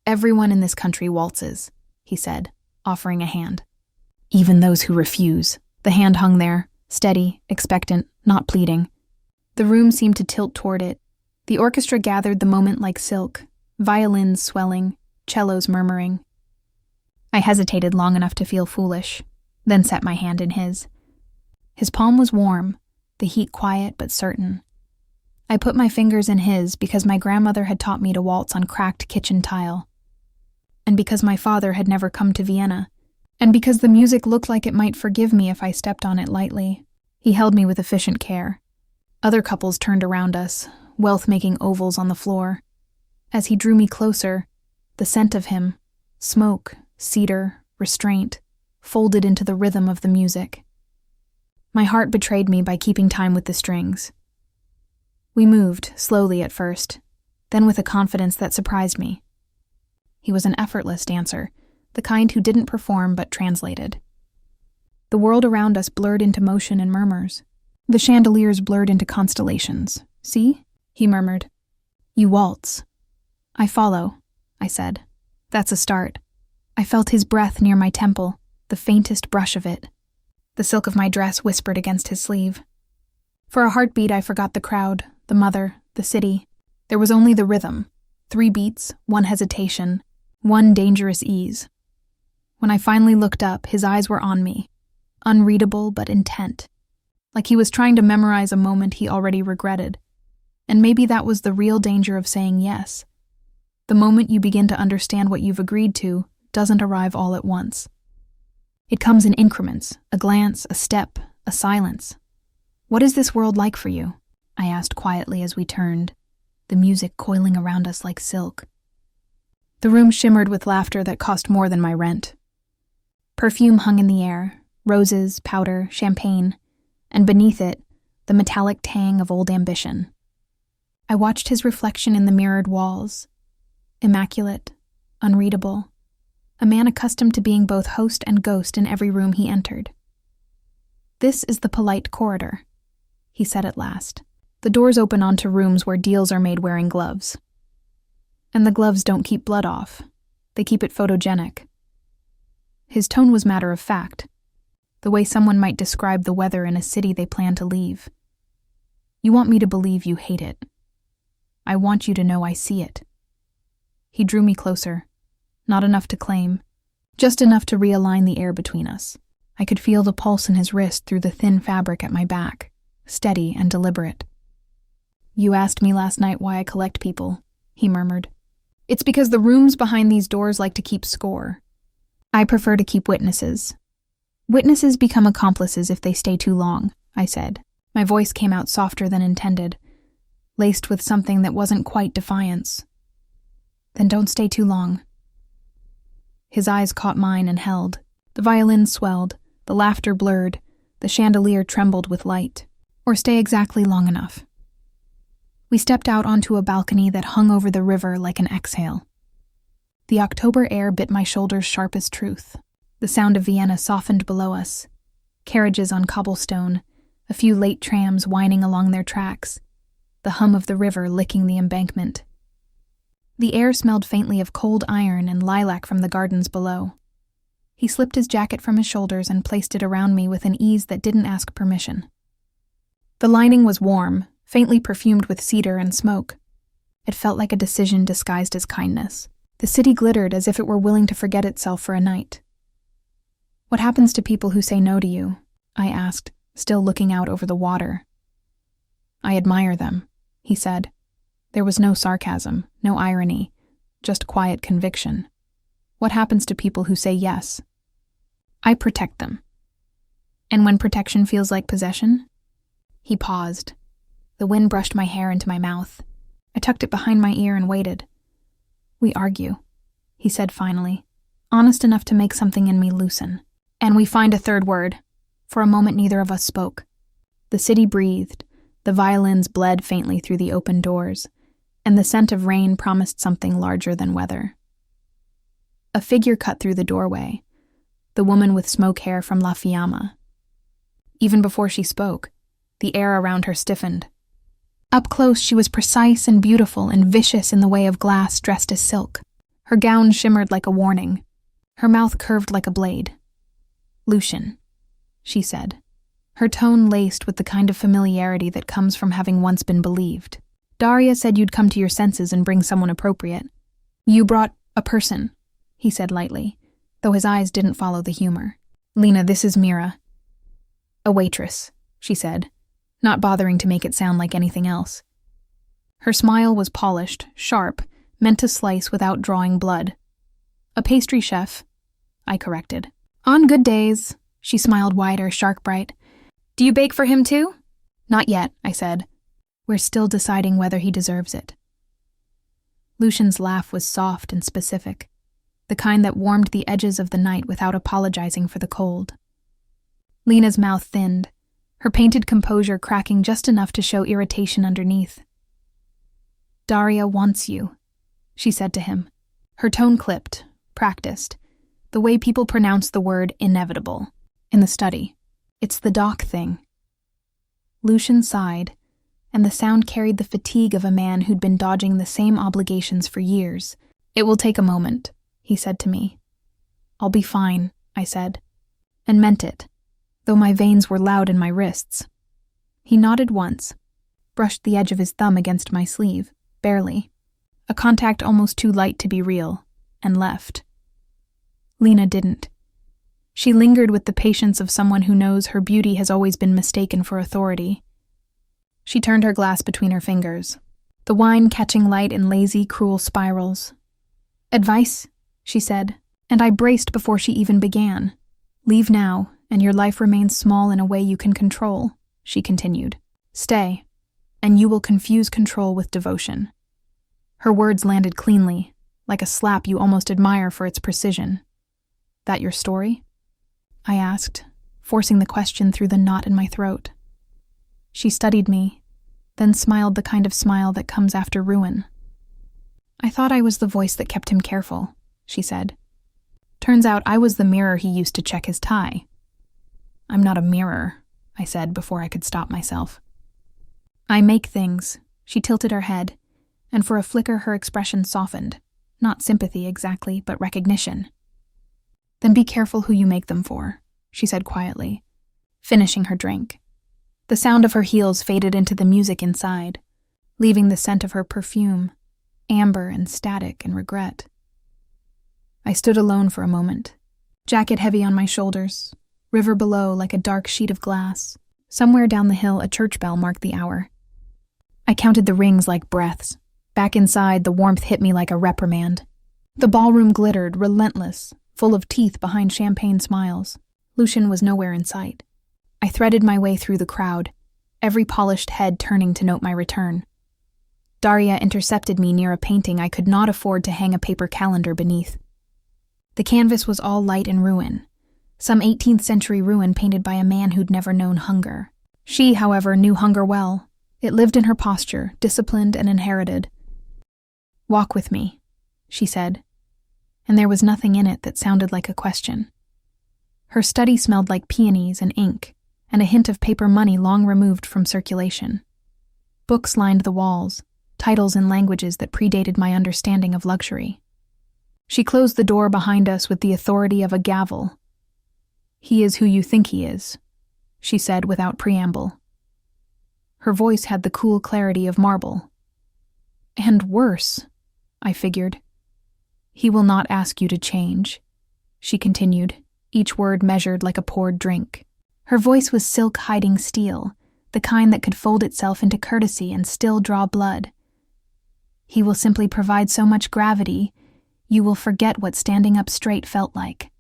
Everyone in this country waltzes, he said, offering a hand. Even those who refuse. The hand hung there, steady, expectant, not pleading. The room seemed to tilt toward it. The orchestra gathered the moment like silk, violins swelling, cellos murmuring. I hesitated long enough to feel foolish, then set my hand in his. His palm was warm, the heat quiet but certain. I put my fingers in his because my grandmother had taught me to waltz on cracked kitchen tile, and because my father had never come to Vienna, and because the music looked like it might forgive me if I stepped on it lightly. He held me with efficient care. Other couples turned around us, wealth making ovals on the floor. As he drew me closer, the scent of him, smoke, cedar, restraint, folded into the rhythm of the music. My heart betrayed me by keeping time with the strings. We moved, slowly at first, then with a confidence that surprised me. He was an effortless dancer, the kind who didn't perform but translated. The world around us blurred into motion and murmurs. The chandeliers blurred into constellations. See? He murmured. You waltz. I follow, I said. That's a start. I felt his breath near my temple, the faintest brush of it. The silk of my dress whispered against his sleeve. For a heartbeat, I forgot the crowd, the mother, the city. There was only the rhythm. 3 beats, 1 hesitation, 1 dangerous ease. When I finally looked up, his eyes were on me, unreadable but intent, like he was trying to memorize a moment he already regretted. And maybe that was the real danger of saying yes. The moment you begin to understand what you've agreed to doesn't arrive all at once. It comes in increments, a glance, a step, a silence. What is this world like for you? I asked quietly as we turned, the music coiling around us like silk. The room shimmered with laughter that cost more than my rent. Perfume hung in the air, roses, powder, champagne, and beneath it, the metallic tang of old ambition. I watched his reflection in the mirrored walls, immaculate, unreadable, a man accustomed to being both host and ghost in every room he entered. This is the polite corridor, he said at last. The doors open onto rooms where deals are made wearing gloves. And the gloves don't keep blood off. They keep it photogenic. His tone was matter of fact, the way someone might describe the weather in a city they plan to leave. You want me to believe you hate it. I want you to know I see it. He drew me closer, not enough to claim, just enough to realign the air between us. I could feel the pulse in his wrist through the thin fabric at my back, steady and deliberate. You asked me last night why I collect people, he murmured. It's because the rooms behind these doors like to keep score. I prefer to keep witnesses. Witnesses become accomplices if they stay too long, I said. My voice came out softer than intended, laced with something that wasn't quite defiance. Then don't stay too long. His eyes caught mine and held. The violin swelled, the laughter blurred, the chandelier trembled with light. Or stay exactly long enough. We stepped out onto a balcony that hung over the river like an exhale. The October air bit my shoulders sharp as truth. The sound of Vienna softened below us. Carriages on cobblestone, a few late trams whining along their tracks, the hum of the river licking the embankment. The air smelled faintly of cold iron and lilac from the gardens below. He slipped his jacket from his shoulders and placed it around me with an ease that didn't ask permission. The lining was warm, faintly perfumed with cedar and smoke. It felt like a decision disguised as kindness. The city glittered as if it were willing to forget itself for a night. What happens to people who say no to you? I asked, still looking out over the water. I admire them, he said. There was no sarcasm, no irony, just quiet conviction. What happens to people who say yes? I protect them. And when protection feels like possession? He paused. The wind brushed my hair into my mouth. I tucked it behind my ear and waited. We argue, he said finally, honest enough to make something in me loosen. And we find a third word. For a moment neither of us spoke. The city breathed, the violins bled faintly through the open doors, and the scent of rain promised something larger than weather. A figure cut through the doorway, the woman with smoke hair from La Fiamma. Even before she spoke, the air around her stiffened. Up close she was precise and beautiful and vicious in the way of glass dressed as silk. Her gown shimmered like a warning, her mouth curved like a blade. Lucian, she said, her tone laced with the kind of familiarity that comes from having once been believed. Daria said you'd come to your senses and bring someone appropriate. You brought a person, he said lightly, though his eyes didn't follow the humor. Lena, this is Mira. A waitress, she said, not bothering to make it sound like anything else. Her smile was polished, sharp, meant to slice without drawing blood. A pastry chef, I corrected. On good days, she smiled wider, shark-bright. Do you bake for him too? Not yet, I said. We're still deciding whether he deserves it. Lucian's laugh was soft and specific, the kind that warmed the edges of the night without apologizing for the cold. Lena's mouth thinned, her painted composure cracking just enough to show irritation underneath. Daria wants you, she said to him. Her tone clipped, practiced, the way people pronounce the word inevitable in the study. It's the doc thing. Lucian sighed, and the sound carried the fatigue of a man who'd been dodging the same obligations for years. It will take a moment, he said to me. I'll be fine, I said, and meant it, though my veins were loud in my wrists. He nodded once, brushed the edge of his thumb against my sleeve, barely, a contact almost too light to be real, and left. Lena didn't. She lingered with the patience of someone who knows her beauty has always been mistaken for authority. She turned her glass between her fingers, the wine catching light in lazy, cruel spirals. Advice, she said, and I braced before she even began. Leave now, and your life remains small in a way you can control, she continued. Stay, and you will confuse control with devotion. Her words landed cleanly, like a slap you almost admire for its precision. That your story? I asked, forcing the question through the knot in my throat. She studied me, then smiled the kind of smile that comes after ruin. I thought I was the voice that kept him careful, she said. Turns out I was the mirror he used to check his tie. I'm not a mirror, I said before I could stop myself. I make things, she tilted her head, and for a flicker her expression softened. Not sympathy exactly, but recognition. Then be careful who you make them for, she said quietly, finishing her drink. The sound of her heels faded into the music inside, leaving the scent of her perfume, amber and static and regret. I stood alone for a moment, jacket heavy on my shoulders, river below like a dark sheet of glass. Somewhere down the hill, a church bell marked the hour. I counted the rings like breaths. Back inside, the warmth hit me like a reprimand. The ballroom glittered, relentless, full of teeth behind champagne smiles. Lucian was nowhere in sight. I threaded my way through the crowd, every polished head turning to note my return. Daria intercepted me near a painting I could not afford to hang a paper calendar beneath. The canvas was all light and ruin, some 18th century ruin painted by a man who'd never known hunger. She, however, knew hunger well. It lived in her posture, disciplined and inherited. "Walk with me," she said, and there was nothing in it that sounded like a question. Her study smelled like peonies and ink, and a hint of paper money long removed from circulation. Books lined the walls, titles in languages that predated my understanding of luxury. She closed the door behind us with the authority of a gavel. "He is who you think he is," she said without preamble. Her voice had the cool clarity of marble. "And worse," I figured. "He will not ask you to change," she continued, each word measured like a poured drink. Her voice was silk hiding steel, the kind that could fold itself into courtesy and still draw blood. "He will simply provide so much gravity, you will forget what standing up straight felt like."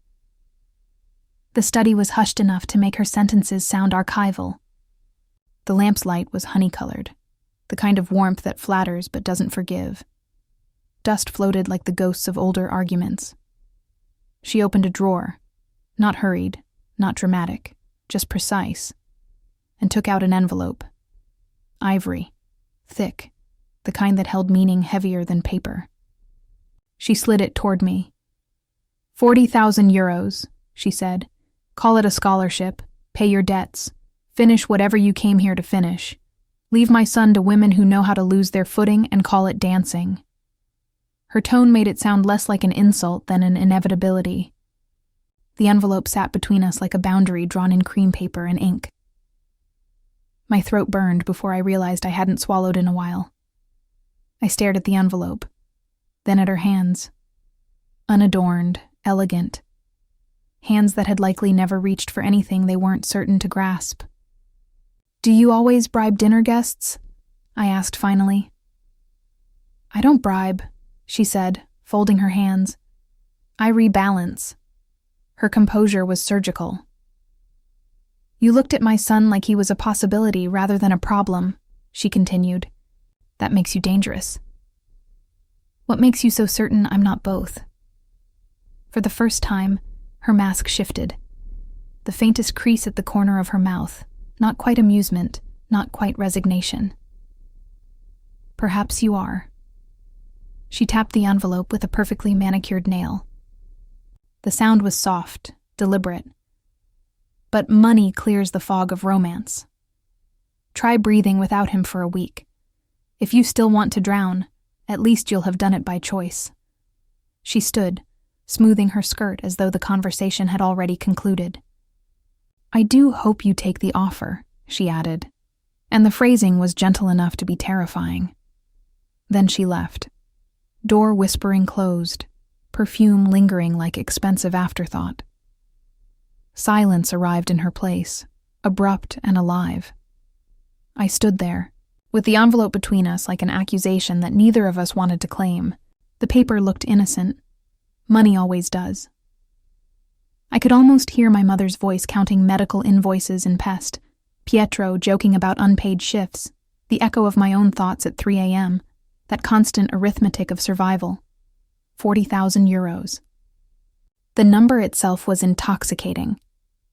The study was hushed enough to make her sentences sound archival. The lamp's light was honey-colored, the kind of warmth that flatters but doesn't forgive. Dust floated like the ghosts of older arguments. She opened a drawer, not hurried, not dramatic, just precise, and took out an envelope. Ivory, thick, the kind that held meaning heavier than paper. She slid it toward me. 40,000 euros, she said. "Call it a scholarship, pay your debts, finish whatever you came here to finish. Leave my son to women who know how to lose their footing and call it dancing." Her tone made it sound less like an insult than an inevitability. The envelope sat between us like a boundary drawn in cream paper and ink. My throat burned before I realized I hadn't swallowed in a while. I stared at the envelope, then at her hands. Unadorned, elegant. Hands that had likely never reached for anything they weren't certain to grasp. "Do you always bribe dinner guests?" I asked finally. "I don't bribe," she said, folding her hands. "I rebalance." Her composure was surgical. "You looked at my son like he was a possibility rather than a problem," she continued. "That makes you dangerous." "What makes you so certain I'm not both?" For the first time, her mask shifted. The faintest crease at the corner of her mouth, not quite amusement, not quite resignation. "Perhaps you are." She tapped the envelope with a perfectly manicured nail. The sound was soft, deliberate. "But money clears the fog of romance. Try breathing without him for a week. If you still want to drown, at least you'll have done it by choice." She stood, smoothing her skirt as though the conversation had already concluded. "I do hope you take the offer," she added, and the phrasing was gentle enough to be terrifying. Then she left. Door whispering closed, perfume lingering like expensive afterthought. Silence arrived in her place, abrupt and alive. I stood there, with the envelope between us like an accusation that neither of us wanted to claim. The paper looked innocent. Money always does. I could almost hear my mother's voice counting medical invoices in Pest, Pietro joking about unpaid shifts, the echo of my own thoughts at 3 a.m., that constant arithmetic of survival. 40,000 euros. The number itself was intoxicating.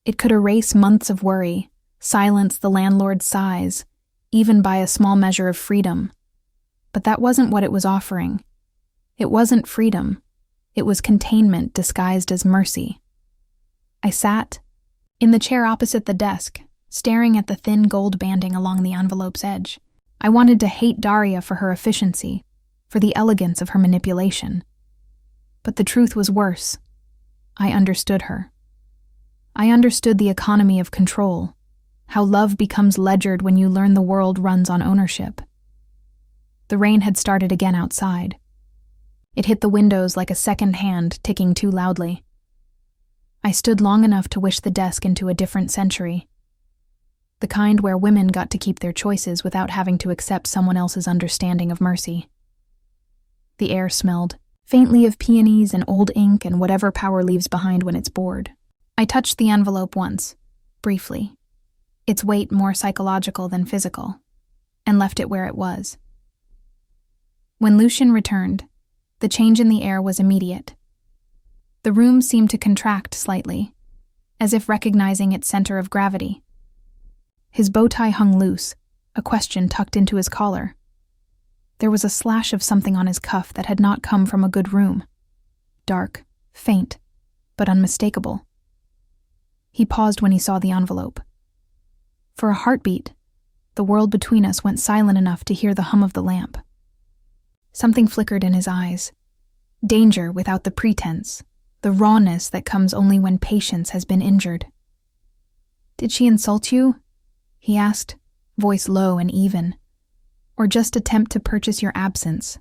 It could erase months of worry, silence the landlord's sighs, even buy a small measure of freedom. But that wasn't what it was offering. It wasn't freedom. It was containment disguised as mercy. I sat, in the chair opposite the desk, staring at the thin gold banding along the envelope's edge. I wanted to hate Daria for her efficiency, for the elegance of her manipulation. But the truth was worse. I understood her. I understood the economy of control, how love becomes ledgered when you learn the world runs on ownership. The rain had started again outside. It hit the windows like a second hand ticking too loudly. I stood long enough to wish the desk into a different century, the kind where women got to keep their choices without having to accept someone else's understanding of mercy. The air smelled faintly of peonies and old ink and whatever power leaves behind when it's bored. I touched the envelope once, briefly, its weight more psychological than physical, and left it where it was. When Lucian returned, the change in the air was immediate. The room seemed to contract slightly, as if recognizing its center of gravity. His bow tie hung loose, a question tucked into his collar. There was a slash of something on his cuff that had not come from a good room. Dark, faint, but unmistakable. He paused when he saw the envelope. For a heartbeat, the world between us went silent enough to hear the hum of the lamp. Something flickered in his eyes. Danger without the pretense, the rawness that comes only when patience has been injured. "Did she insult you?" he asked, voice low and even. "Or just attempt to purchase your absence?"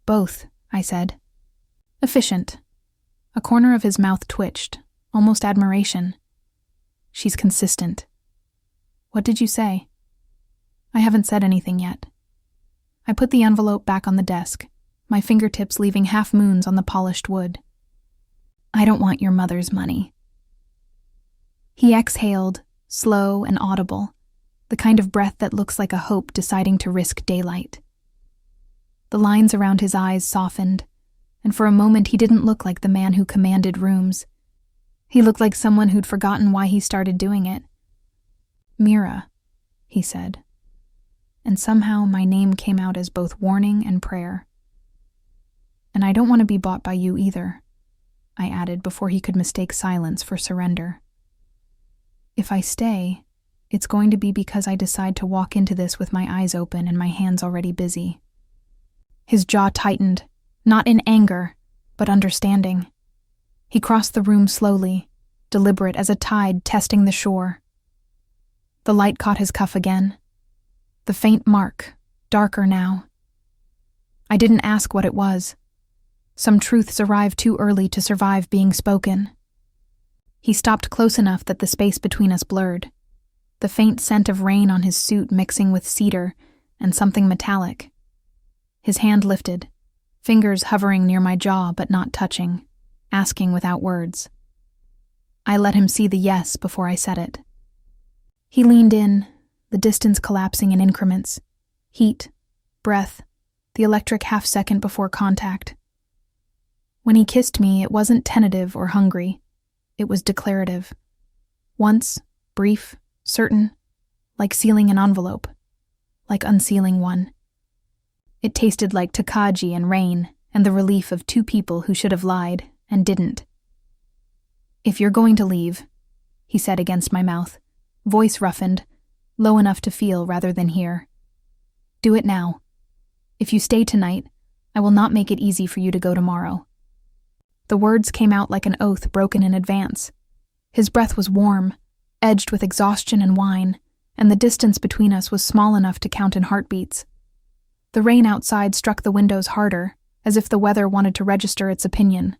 "Both," I said. "Efficient." A corner of his mouth twitched, almost admiration. "She's consistent." "What did you say?" "I haven't said anything yet." I put the envelope back on the desk, my fingertips leaving half moons on the polished wood. "I don't want your mother's money." He exhaled, slow and audible, the kind of breath that looks like a hope deciding to risk daylight. The lines around his eyes softened, and for a moment he didn't look like the man who commanded rooms. He looked like someone who'd forgotten why he started doing it. "Mira," he said, and somehow my name came out as both warning and prayer. "And I don't want to be bought by you either," I added before he could mistake silence for surrender. "If I stay, it's going to be because I decide to walk into this with my eyes open and my hands already busy." His jaw tightened, not in anger, but understanding. He crossed the room slowly, deliberate as a tide testing the shore. The light caught his cuff again. The faint mark, darker now. I didn't ask what it was. Some truths arrive too early to survive being spoken. He stopped close enough that the space between us blurred, the faint scent of rain on his suit mixing with cedar and something metallic. His hand lifted, fingers hovering near my jaw but not touching, asking without words. I let him see the yes before I said it. He leaned in, the distance collapsing in increments. Heat, breath, the electric half-second before contact. When he kissed me, it wasn't tentative or hungry. It was declarative. Once, brief, certain, like sealing an envelope, like unsealing one. It tasted like Takagi and rain and the relief of two people who should have lied and didn't. "If you're going to leave," he said against my mouth, voice roughened, low enough to feel rather than hear. "Do it now. If you stay tonight, I will not make it easy for you to go tomorrow." The words came out like an oath broken in advance. His breath was warm, edged with exhaustion and wine, and the distance between us was small enough to count in heartbeats. The rain outside struck the windows harder, as if the weather wanted to register its opinion.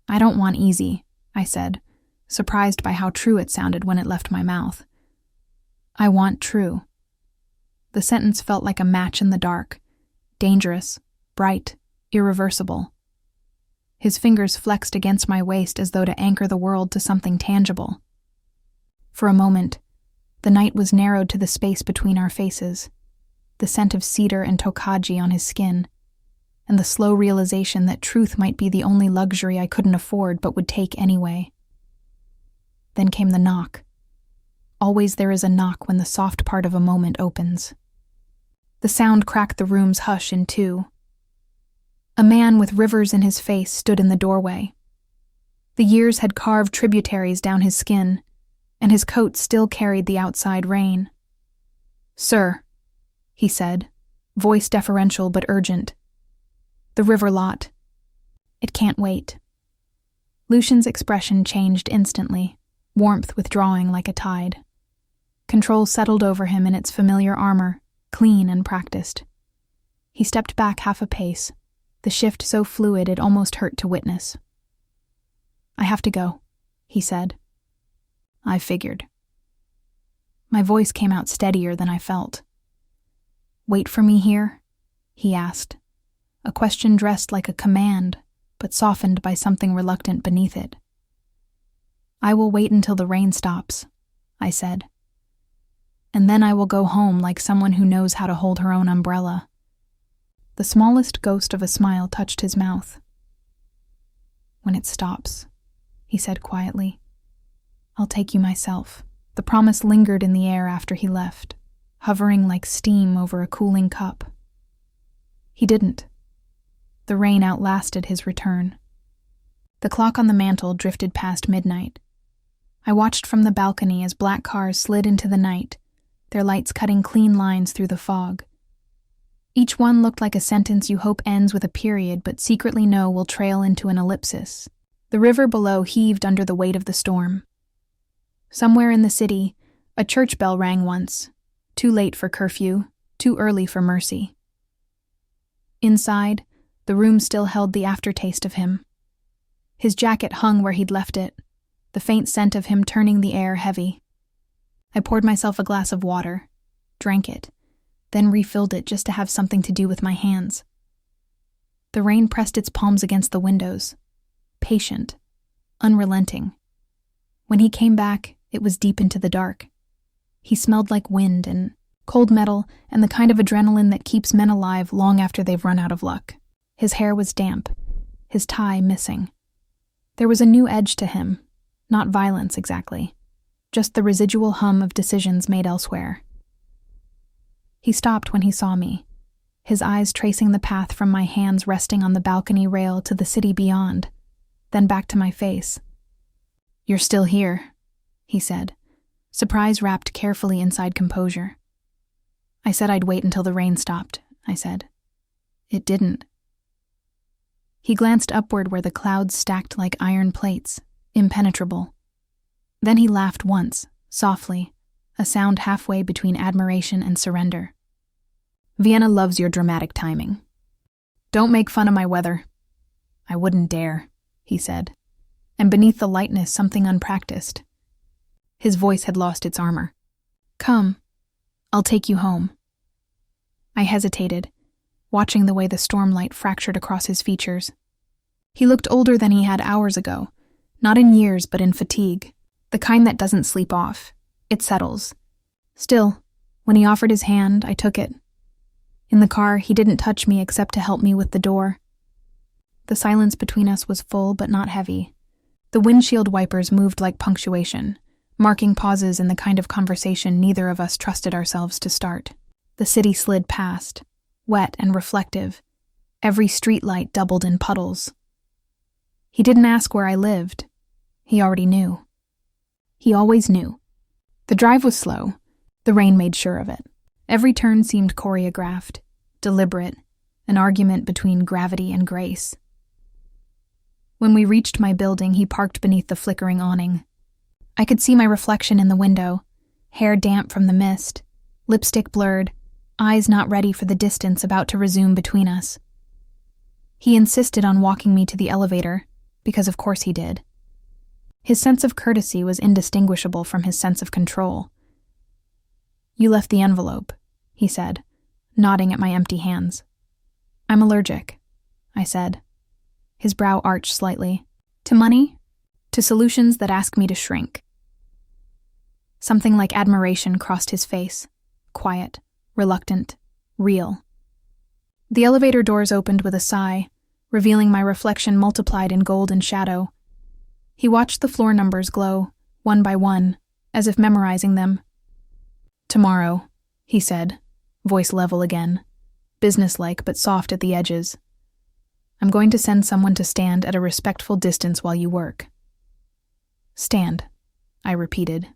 "I don't want easy," I said, surprised by how true it sounded when it left my mouth. "I want true." The sentence felt like a match in the dark, dangerous, bright, irreversible. His fingers flexed against my waist as though to anchor the world to something tangible. For a moment, the night was narrowed to the space between our faces, the scent of cedar and Takagi on his skin, and the slow realization that truth might be the only luxury I couldn't afford but would take anyway. Then came the knock. Always there is a knock when the soft part of a moment opens. The sound cracked the room's hush in two. A man with rivers in his face stood in the doorway. The years had carved tributaries down his skin, and his coat still carried the outside rain. "Sir," he said, voice deferential but urgent. "The river lot. It can't wait." Lucian's expression changed instantly, warmth withdrawing like a tide. Control settled over him in its familiar armor, clean and practiced. He stepped back half a pace, the shift so fluid it almost hurt to witness. "I have to go," he said. "I figured." My voice came out steadier than I felt. "Wait for me here?" he asked, a question dressed like a command, but softened by something reluctant beneath it. "I will wait until the rain stops," I said. "And then I will go home like someone who knows how to hold her own umbrella." The smallest ghost of a smile touched his mouth. "When it stops," he said quietly, "I'll take you myself." The promise lingered in the air after he left, hovering like steam over a cooling cup. He didn't. The rain outlasted his return. The clock on the mantel drifted past midnight. I watched from the balcony as black cars slid into the night, their lights cutting clean lines through the fog. Each one looked like a sentence you hope ends with a period but secretly know will trail into an ellipsis. The river below heaved under the weight of the storm. Somewhere in the city, a church bell rang once, too late for curfew, too early for mercy. Inside, the room still held the aftertaste of him. His jacket hung where he'd left it, the faint scent of him turning the air heavy. I poured myself a glass of water, drank it, then refilled it just to have something to do with my hands. The rain pressed its palms against the windows, patient, unrelenting. When he came back, it was deep into the dark. He smelled like wind and cold metal and the kind of adrenaline that keeps men alive long after they've run out of luck. His hair was damp, his tie missing. There was a new edge to him, not violence exactly, just the residual hum of decisions made elsewhere. He stopped when he saw me, his eyes tracing the path from my hands resting on the balcony rail to the city beyond, then back to my face. "You're still here," he said, surprise wrapped carefully inside composure. "I said I'd wait until the rain stopped," I said. "It didn't." He glanced upward where the clouds stacked like iron plates, impenetrable. Then he laughed once, softly, a sound halfway between admiration and surrender. "Vienna loves your dramatic timing. Don't make fun of my weather." "I wouldn't dare," he said, and beneath the lightness something unpracticed. His voice had lost its armor. "Come, I'll take you home." I hesitated, watching the way the stormlight fractured across his features. He looked older than he had hours ago, not in years but in fatigue, the kind that doesn't sleep off. It settles. Still, when he offered his hand, I took it. In the car, he didn't touch me except to help me with the door. The silence between us was full but not heavy. The windshield wipers moved like punctuation, marking pauses in the kind of conversation neither of us trusted ourselves to start. The city slid past, wet and reflective. Every streetlight doubled in puddles. He didn't ask where I lived. He already knew. He always knew. The drive was slow. The rain made sure of it. Every turn seemed choreographed, deliberate, an argument between gravity and grace. When we reached my building, he parked beneath the flickering awning. I could see my reflection in the window, hair damp from the mist, lipstick blurred, eyes not ready for the distance about to resume between us. He insisted on walking me to the elevator, because of course he did. His sense of courtesy was indistinguishable from his sense of control. "You left the envelope," he said, nodding at my empty hands. "I'm allergic," I said. His brow arched slightly. "To money? To solutions that ask me to shrink." Something like admiration crossed his face, quiet, reluctant, real. The elevator doors opened with a sigh, revealing my reflection multiplied in gold and shadow. He watched the floor numbers glow, one by one, as if memorizing them. "Tomorrow," he said, voice level again, businesslike but soft at the edges. "I'm going to send someone to stand at a respectful distance while you work." "Stand," I repeated.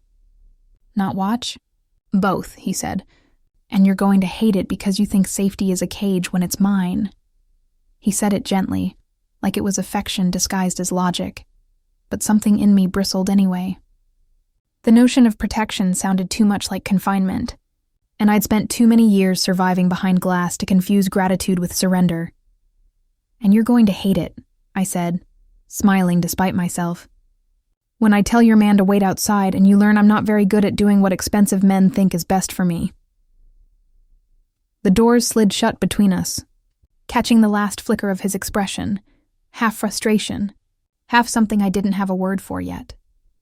"Not watch?" "Both," he said. "And you're going to hate it because you think safety is a cage when it's mine." He said it gently, like it was affection disguised as logic. but something in me bristled anyway. The notion of protection sounded too much like confinement, and I'd spent too many years surviving behind glass to confuse gratitude with surrender. "And you're going to hate it," I said, smiling despite myself. "When I tell your man to wait outside and you learn I'm not very good at doing what expensive men think is best for me." The doors slid shut between us, catching the last flicker of his expression, half frustration, half something I didn't have a word for yet.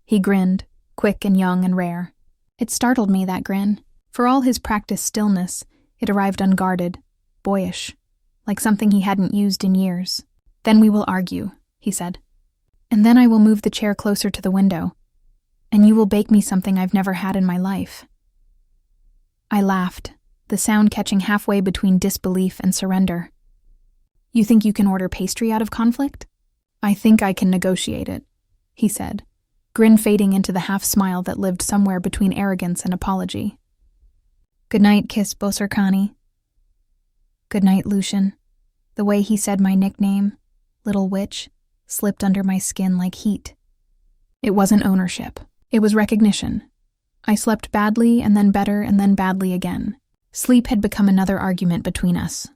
He grinned, quick and young and rare. It startled me, that grin. For all his practiced stillness, it arrived unguarded, boyish, like something he hadn't used in years. "Then we will argue," he said. "And then I will move the chair closer to the window, and you will bake me something I've never had in my life." I laughed, the sound catching halfway between disbelief and surrender. "You think you can order pastry out of conflict?" "I think I can negotiate it," he said, grin fading into the half-smile that lived somewhere between arrogance and apology. "Good night, Kiss Bosarkani." "Good night, Lucian." The way he said my nickname, Little Witch, slipped under my skin like heat. It wasn't ownership. It was recognition. I slept badly and then better and then badly again. Sleep had become another argument between us.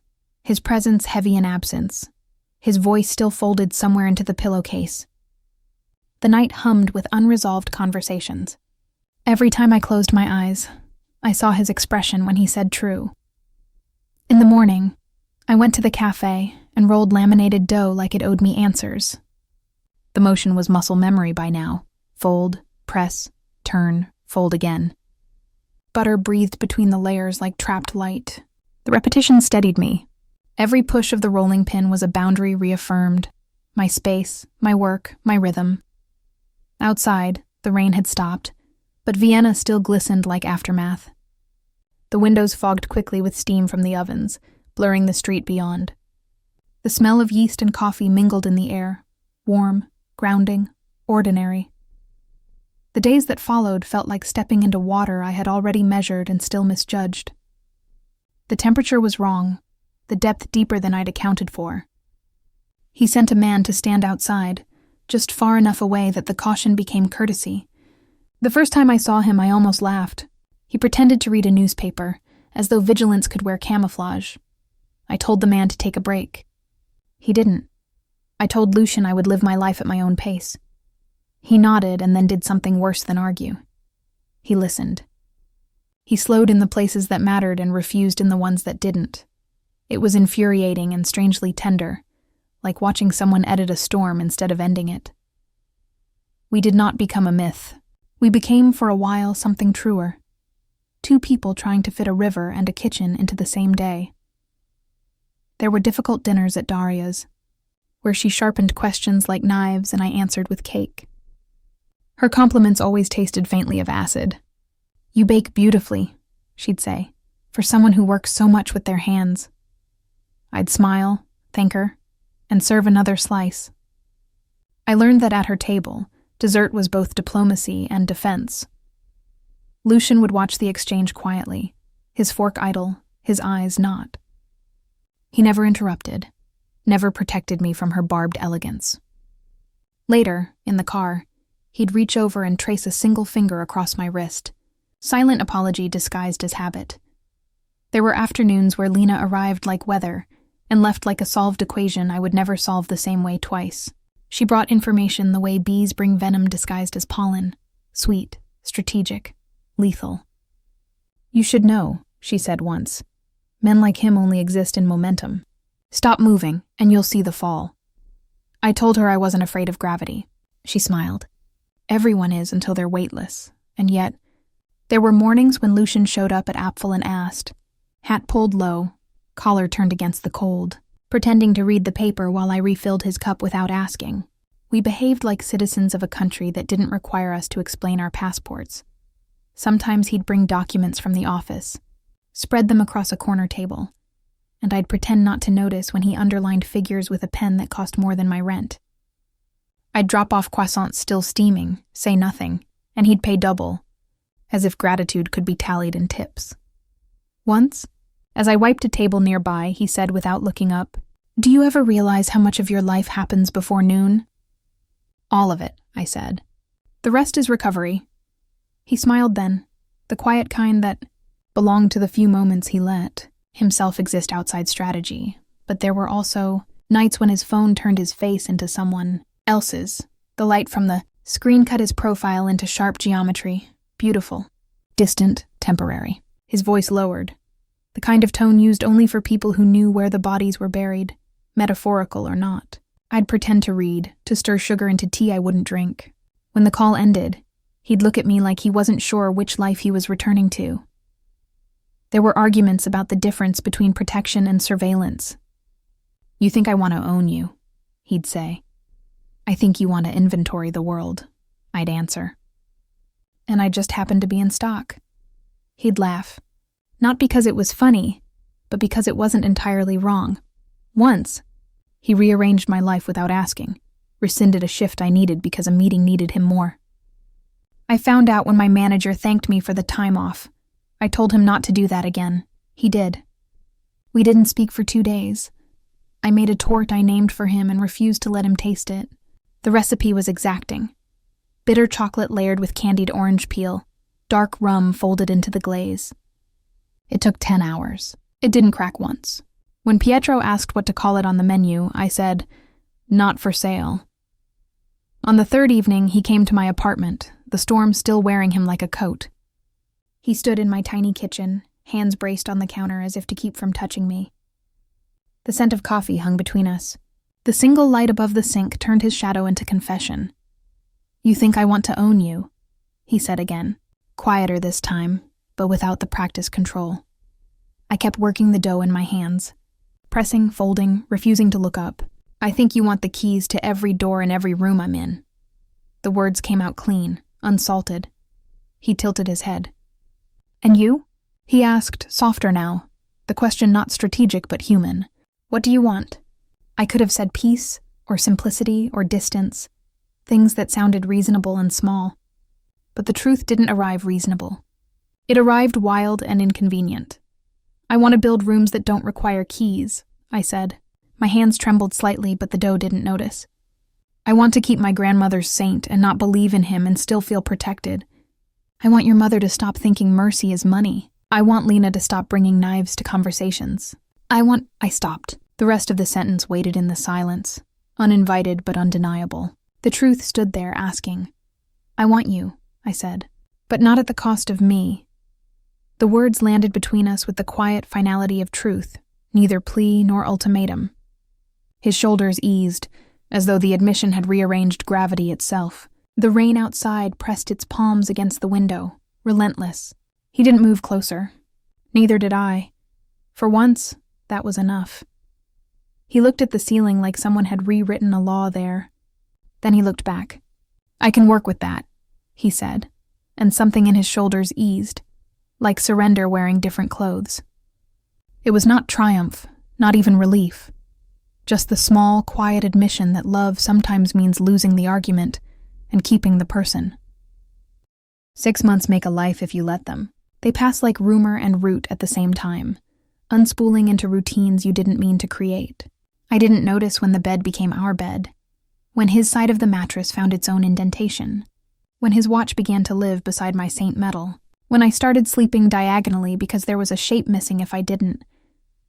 His presence heavy in absence. His voice still folded somewhere into the pillowcase. The night hummed with unresolved conversations. Every time I closed my eyes, I saw his expression when he said true. In the morning, I went to the cafe and rolled laminated dough like it owed me answers. The motion was muscle memory by now. Fold, press, turn, fold again. Butter breathed between the layers like trapped light. The repetition steadied me. Every push of the rolling pin was a boundary reaffirmed. My space, my work, my rhythm. Outside, the rain had stopped, but Vienna still glistened like aftermath. The windows fogged quickly with steam from the ovens, blurring the street beyond. The smell of yeast and coffee mingled in the air, warm, grounding, ordinary. The days that followed felt like stepping into water I had already measured and still misjudged. The temperature was wrong, the depth deeper than I'd accounted for. He sent a man to stand outside, just far enough away that the caution became courtesy. The first time I saw him, I almost laughed. He pretended to read a newspaper, as though vigilance could wear camouflage. I told the man to take a break. He didn't. I told Lucian I would live my life at my own pace. He nodded and then did something worse than argue. He listened. He slowed in the places that mattered and refused in the ones that didn't. It was infuriating and strangely tender, like watching someone edit a storm instead of ending it. We did not become a myth. We became, for a while, something truer. Two people trying to fit a river and a kitchen into the same day. There were difficult dinners at Daria's, where she sharpened questions like knives and I answered with cake. Her compliments always tasted faintly of acid. "You bake beautifully," she'd say, "for someone who works so much with their hands." I'd smile, thank her, and serve another slice. I learned that at her table, dessert was both diplomacy and defense. Lucian would watch the exchange quietly, his fork idle, his eyes not. He never interrupted, never protected me from her barbed elegance. Later, in the car, he'd reach over and trace a single finger across my wrist, silent apology disguised as habit. There were afternoons where Lena arrived like weather and left like a solved equation I would never solve the same way twice. She brought information the way bees bring venom disguised as pollen, sweet, strategic, lethal. "You should know," she said once. "Men like him only exist in momentum. Stop moving, and you'll see the fall." I told her I wasn't afraid of gravity. She smiled. Everyone is until they're weightless, and yet, there were mornings when Lucian showed up at Apfel and asked, hat pulled low, collar turned against the cold, pretending to read the paper while I refilled his cup without asking. We behaved like citizens of a country that didn't require us to explain our passports. Sometimes he'd bring documents from the office, spread them across a corner table, and I'd pretend not to notice when he underlined figures with a pen that cost more than my rent. I'd drop off croissants still steaming, say nothing, and he'd pay double, as if gratitude could be tallied in tips. Once, as I wiped a table nearby, he said without looking up, "Do you ever realize how much of your life happens before noon?" All of it, I said. The rest is recovery. He smiled then, the quiet kind that belonged to the few moments he let himself exist outside strategy. But there were also nights when his phone turned his face into someone else's. The light from the screen cut his profile into sharp geometry. Beautiful. Distant, temporary. His voice lowered. The kind of tone used only for people who knew where the bodies were buried, metaphorical or not. I'd pretend to read, to stir sugar into tea I wouldn't drink. When the call ended, he'd look at me like he wasn't sure which life he was returning to. There were arguments about the difference between protection and surveillance. You think I want to own you, he'd say. I think you want to inventory the world, I'd answer. And I just happened to be in stock. He'd laugh. Not because it was funny, but because it wasn't entirely wrong. Once, he rearranged my life without asking, rescinded a shift I needed because a meeting needed him more. I found out when my manager thanked me for the time off. I told him not to do that again. He did. We didn't speak for 2 days. I made a torte I named for him and refused to let him taste it. The recipe was exacting. Bitter chocolate layered with candied orange peel, dark rum folded into the glaze. It took 10 hours. It didn't crack once. When Pietro asked what to call it on the menu, I said, "Not for sale." On the third evening, he came to my apartment, the storm still wearing him like a coat. He stood in my tiny kitchen, hands braced on the counter as if to keep from touching me. The scent of coffee hung between us. The single light above the sink turned his shadow into confession. "You think I want to own you," he said again, quieter this time, but without the practiced control. I kept working the dough in my hands, pressing, folding, refusing to look up. "I think you want the keys to every door in every room I'm in." The words came out clean, unsalted. He tilted his head. "And you?" he asked, softer now, the question not strategic but human. "What do you want?" I could have said peace, or simplicity, or distance, things that sounded reasonable and small. But the truth didn't arrive reasonable. It arrived wild and inconvenient. "I want to build rooms that don't require keys," I said. My hands trembled slightly, but the dough didn't notice. "I want to keep my grandmother's saint and not believe in him and still feel protected. I want your mother to stop thinking mercy is money. I want Lena to stop bringing knives to conversations. I stopped. The rest of the sentence waited in the silence, uninvited but undeniable. The truth stood there asking. "I want you," I said, "but not at the cost of me." The words landed between us with the quiet finality of truth, neither plea nor ultimatum. His shoulders eased, as though the admission had rearranged gravity itself. The rain outside pressed its palms against the window, relentless. He didn't move closer. Neither did I. For once, that was enough. He looked at the ceiling like someone had rewritten a law there. Then he looked back. "I can work with that," he said, and something in his shoulders eased, like surrender wearing different clothes. It was not triumph, not even relief. Just the small, quiet admission that love sometimes means losing the argument and keeping the person. 6 months make a life if you let them. They pass like rumor and root at the same time, unspooling into routines you didn't mean to create. I didn't notice when the bed became our bed, when his side of the mattress found its own indentation, when his watch began to live beside my Saint Metal, when I started sleeping diagonally because there was a shape missing if I didn't.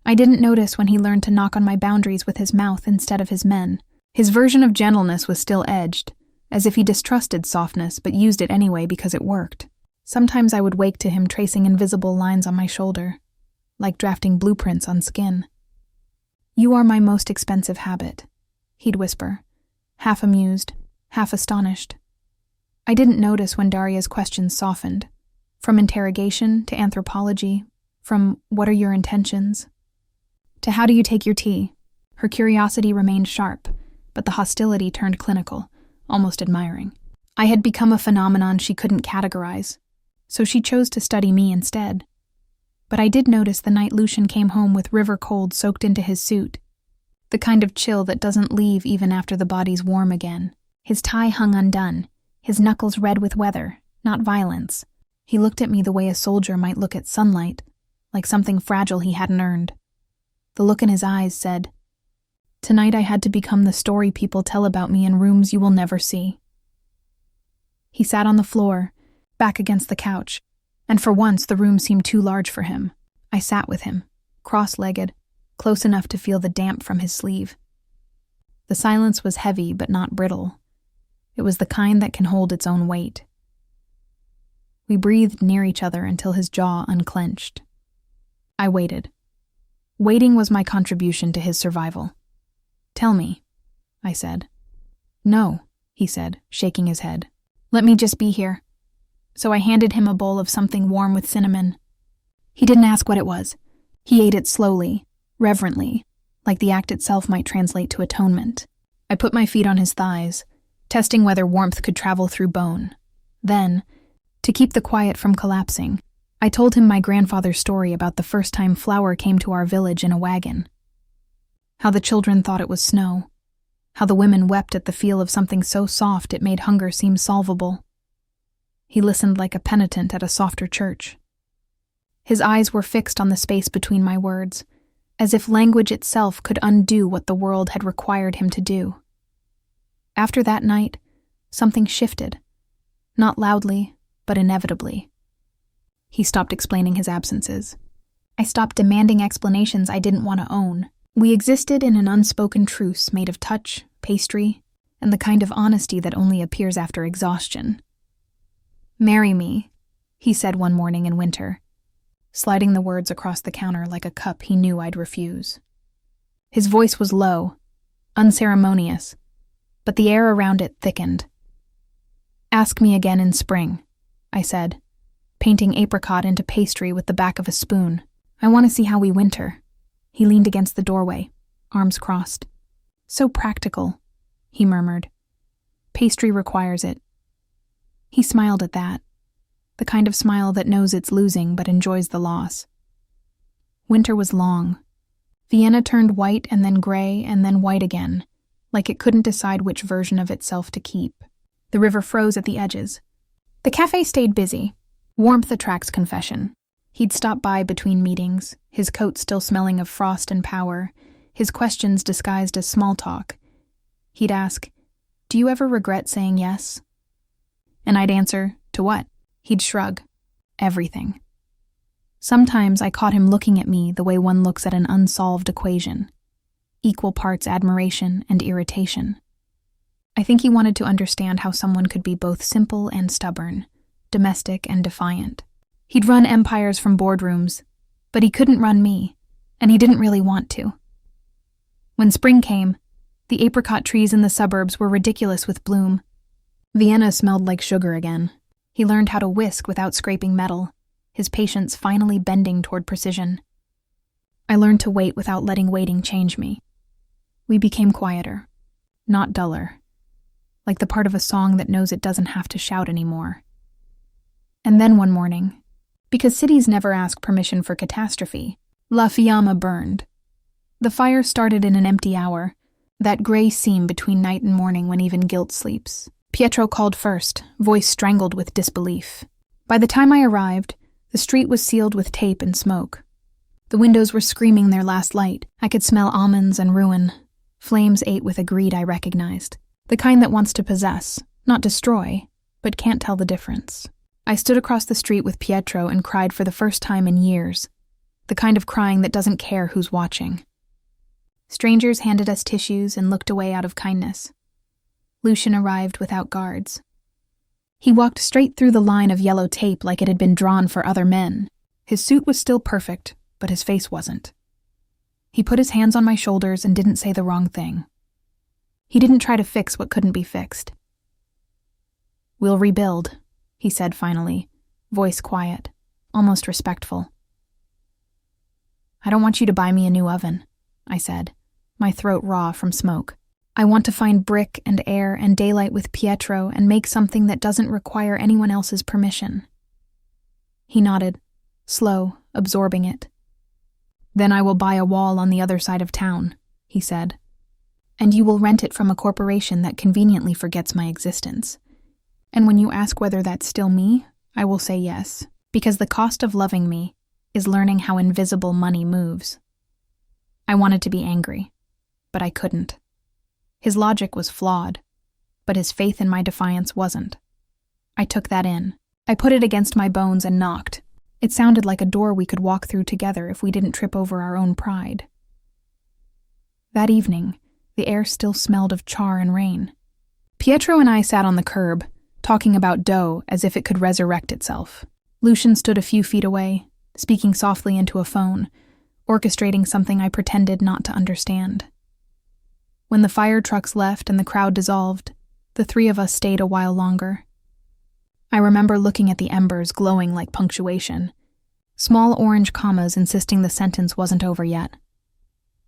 I didn't notice when he learned to knock on my boundaries with his mouth instead of his men. His version of gentleness was still edged, as if he distrusted softness but used it anyway because it worked. Sometimes I would wake to him tracing invisible lines on my shoulder, like drafting blueprints on skin. "You are my most expensive habit," he'd whisper, half amused, half astonished. I didn't notice when Daria's questions softened, from interrogation to anthropology, from "what are your intentions?" to "how do you take your tea?" Her curiosity remained sharp, but the hostility turned clinical, almost admiring. I had become a phenomenon she couldn't categorize, so she chose to study me instead. But I did notice the night Lucian came home with river cold soaked into his suit, the kind of chill that doesn't leave even after the body's warm again. His tie hung undone, his knuckles red with weather, not violence. He looked at me the way a soldier might look at sunlight, like something fragile he hadn't earned. The look in his eyes said, Tonight I had to become the story people tell about me in rooms you will never see. He sat on the floor, back against the couch, and for once the room seemed too large for him. I sat with him, cross-legged, close enough to feel the damp from his sleeve. The silence was heavy but not brittle. It was the kind that can hold its own weight. We breathed near each other until his jaw unclenched. I waited. Waiting was my contribution to his survival. "Tell me," I said. "No," he said, shaking his head. "Let me just be here." So I handed him a bowl of something warm with cinnamon. He didn't ask what it was. He ate it slowly, reverently, like the act itself might translate to atonement. I put my feet on his thighs, testing whether warmth could travel through bone. Then, to keep the quiet from collapsing, I told him my grandfather's story about the first time flour came to our village in a wagon. How the children thought it was snow. How the women wept at the feel of something so soft it made hunger seem solvable. He listened like a penitent at a softer church. His eyes were fixed on the space between my words, as if language itself could undo what the world had required him to do. After that night, something shifted. Not loudly, but inevitably. He stopped explaining his absences. I stopped demanding explanations I didn't want to own. We existed in an unspoken truce made of touch, pastry, and the kind of honesty that only appears after exhaustion. "Marry me," he said one morning in winter, sliding the words across the counter like a cup he knew I'd refuse. His voice was low, unceremonious, but the air around it thickened. "Ask me again in spring," I said, painting apricot into pastry with the back of a spoon. "I want to see how we winter." He leaned against the doorway, arms crossed. "So practical," he murmured. "Pastry requires it." He smiled at that, the kind of smile that knows it's losing but enjoys the loss. Winter was long. Vienna turned white and then gray and then white again, like it couldn't decide which version of itself to keep. The river froze at the edges. The cafe stayed busy. Warmth attracts confession. He'd stop by between meetings, his coat still smelling of frost and power, his questions disguised as small talk. He'd ask, "Do you ever regret saying yes?" And I'd answer, "To what?" He'd shrug. "Everything." Sometimes I caught him looking at me the way one looks at an unsolved equation, equal parts admiration and irritation. I think he wanted to understand how someone could be both simple and stubborn, domestic and defiant. He'd run empires from boardrooms, but he couldn't run me, and he didn't really want to. When spring came, the apricot trees in the suburbs were ridiculous with bloom. Vienna smelled like sugar again. He learned how to whisk without scraping metal, his patience finally bending toward precision. I learned to wait without letting waiting change me. We became quieter, not duller, like the part of a song that knows it doesn't have to shout anymore. And then one morning, because cities never ask permission for catastrophe, La Fiamma burned. The fire started in an empty hour, that gray seam between night and morning when even guilt sleeps. Pietro called first, voice strangled with disbelief. By the time I arrived, the street was sealed with tape and smoke. The windows were screaming their last light. I could smell almonds and ruin. Flames ate with a greed I recognized. The kind that wants to possess, not destroy, but can't tell the difference. I stood across the street with Pietro and cried for the first time in years. The kind of crying that doesn't care who's watching. Strangers handed us tissues and looked away out of kindness. Lucian arrived without guards. He walked straight through the line of yellow tape like it had been drawn for other men. His suit was still perfect, but his face wasn't. He put his hands on my shoulders and didn't say the wrong thing. He didn't try to fix what couldn't be fixed. "We'll rebuild," he said finally, voice quiet, almost respectful. "I don't want you to buy me a new oven," I said, my throat raw from smoke. "I want to find brick and air and daylight with Pietro and make something that doesn't require anyone else's permission." He nodded, slow, absorbing it. "Then I will buy a wall on the other side of town," he said. "And you will rent it from a corporation that conveniently forgets my existence. And when you ask whether that's still me, I will say yes, because the cost of loving me is learning how invisible money moves." I wanted to be angry, but I couldn't. His logic was flawed, but his faith in my defiance wasn't. I took that in. I put it against my bones and knocked. It sounded like a door we could walk through together if we didn't trip over our own pride. That evening, the air still smelled of char and rain. Pietro and I sat on the curb, talking about dough as if it could resurrect itself. Lucian stood a few feet away, speaking softly into a phone, orchestrating something I pretended not to understand. When the fire trucks left and the crowd dissolved, the three of us stayed a while longer. I remember looking at the embers glowing like punctuation, small orange commas insisting the sentence wasn't over yet.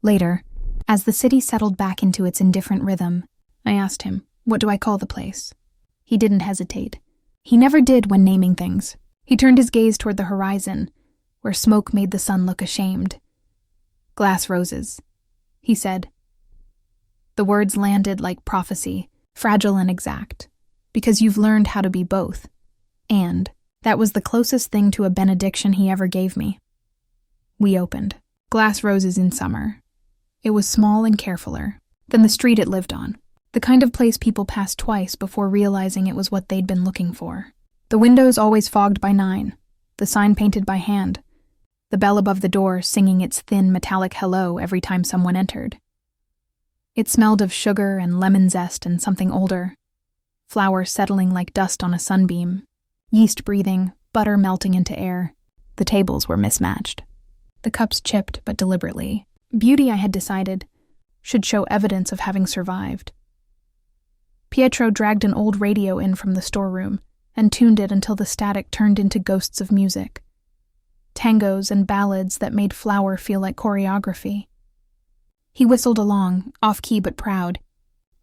Later, as the city settled back into its indifferent rhythm, I asked him, "What do I call the place?" He didn't hesitate. He never did when naming things. He turned his gaze toward the horizon, where smoke made the sun look ashamed. "Glass roses," he said. The words landed like prophecy, fragile and exact, because you've learned how to be both. And that was the closest thing to a benediction he ever gave me. We opened. Glass roses in summer. It was small and carefuler than the street it lived on, the kind of place people passed twice before realizing it was what they'd been looking for. The windows always fogged by 9, the sign painted by hand, the bell above the door singing its thin metallic hello every time someone entered. It smelled of sugar and lemon zest and something older, flour settling like dust on a sunbeam, yeast breathing, butter melting into air. The tables were mismatched. The cups chipped, but deliberately. Beauty, I had decided, should show evidence of having survived. Pietro dragged an old radio in from the storeroom and tuned it until the static turned into ghosts of music. Tangos and ballads that made flour feel like choreography. He whistled along, off-key but proud.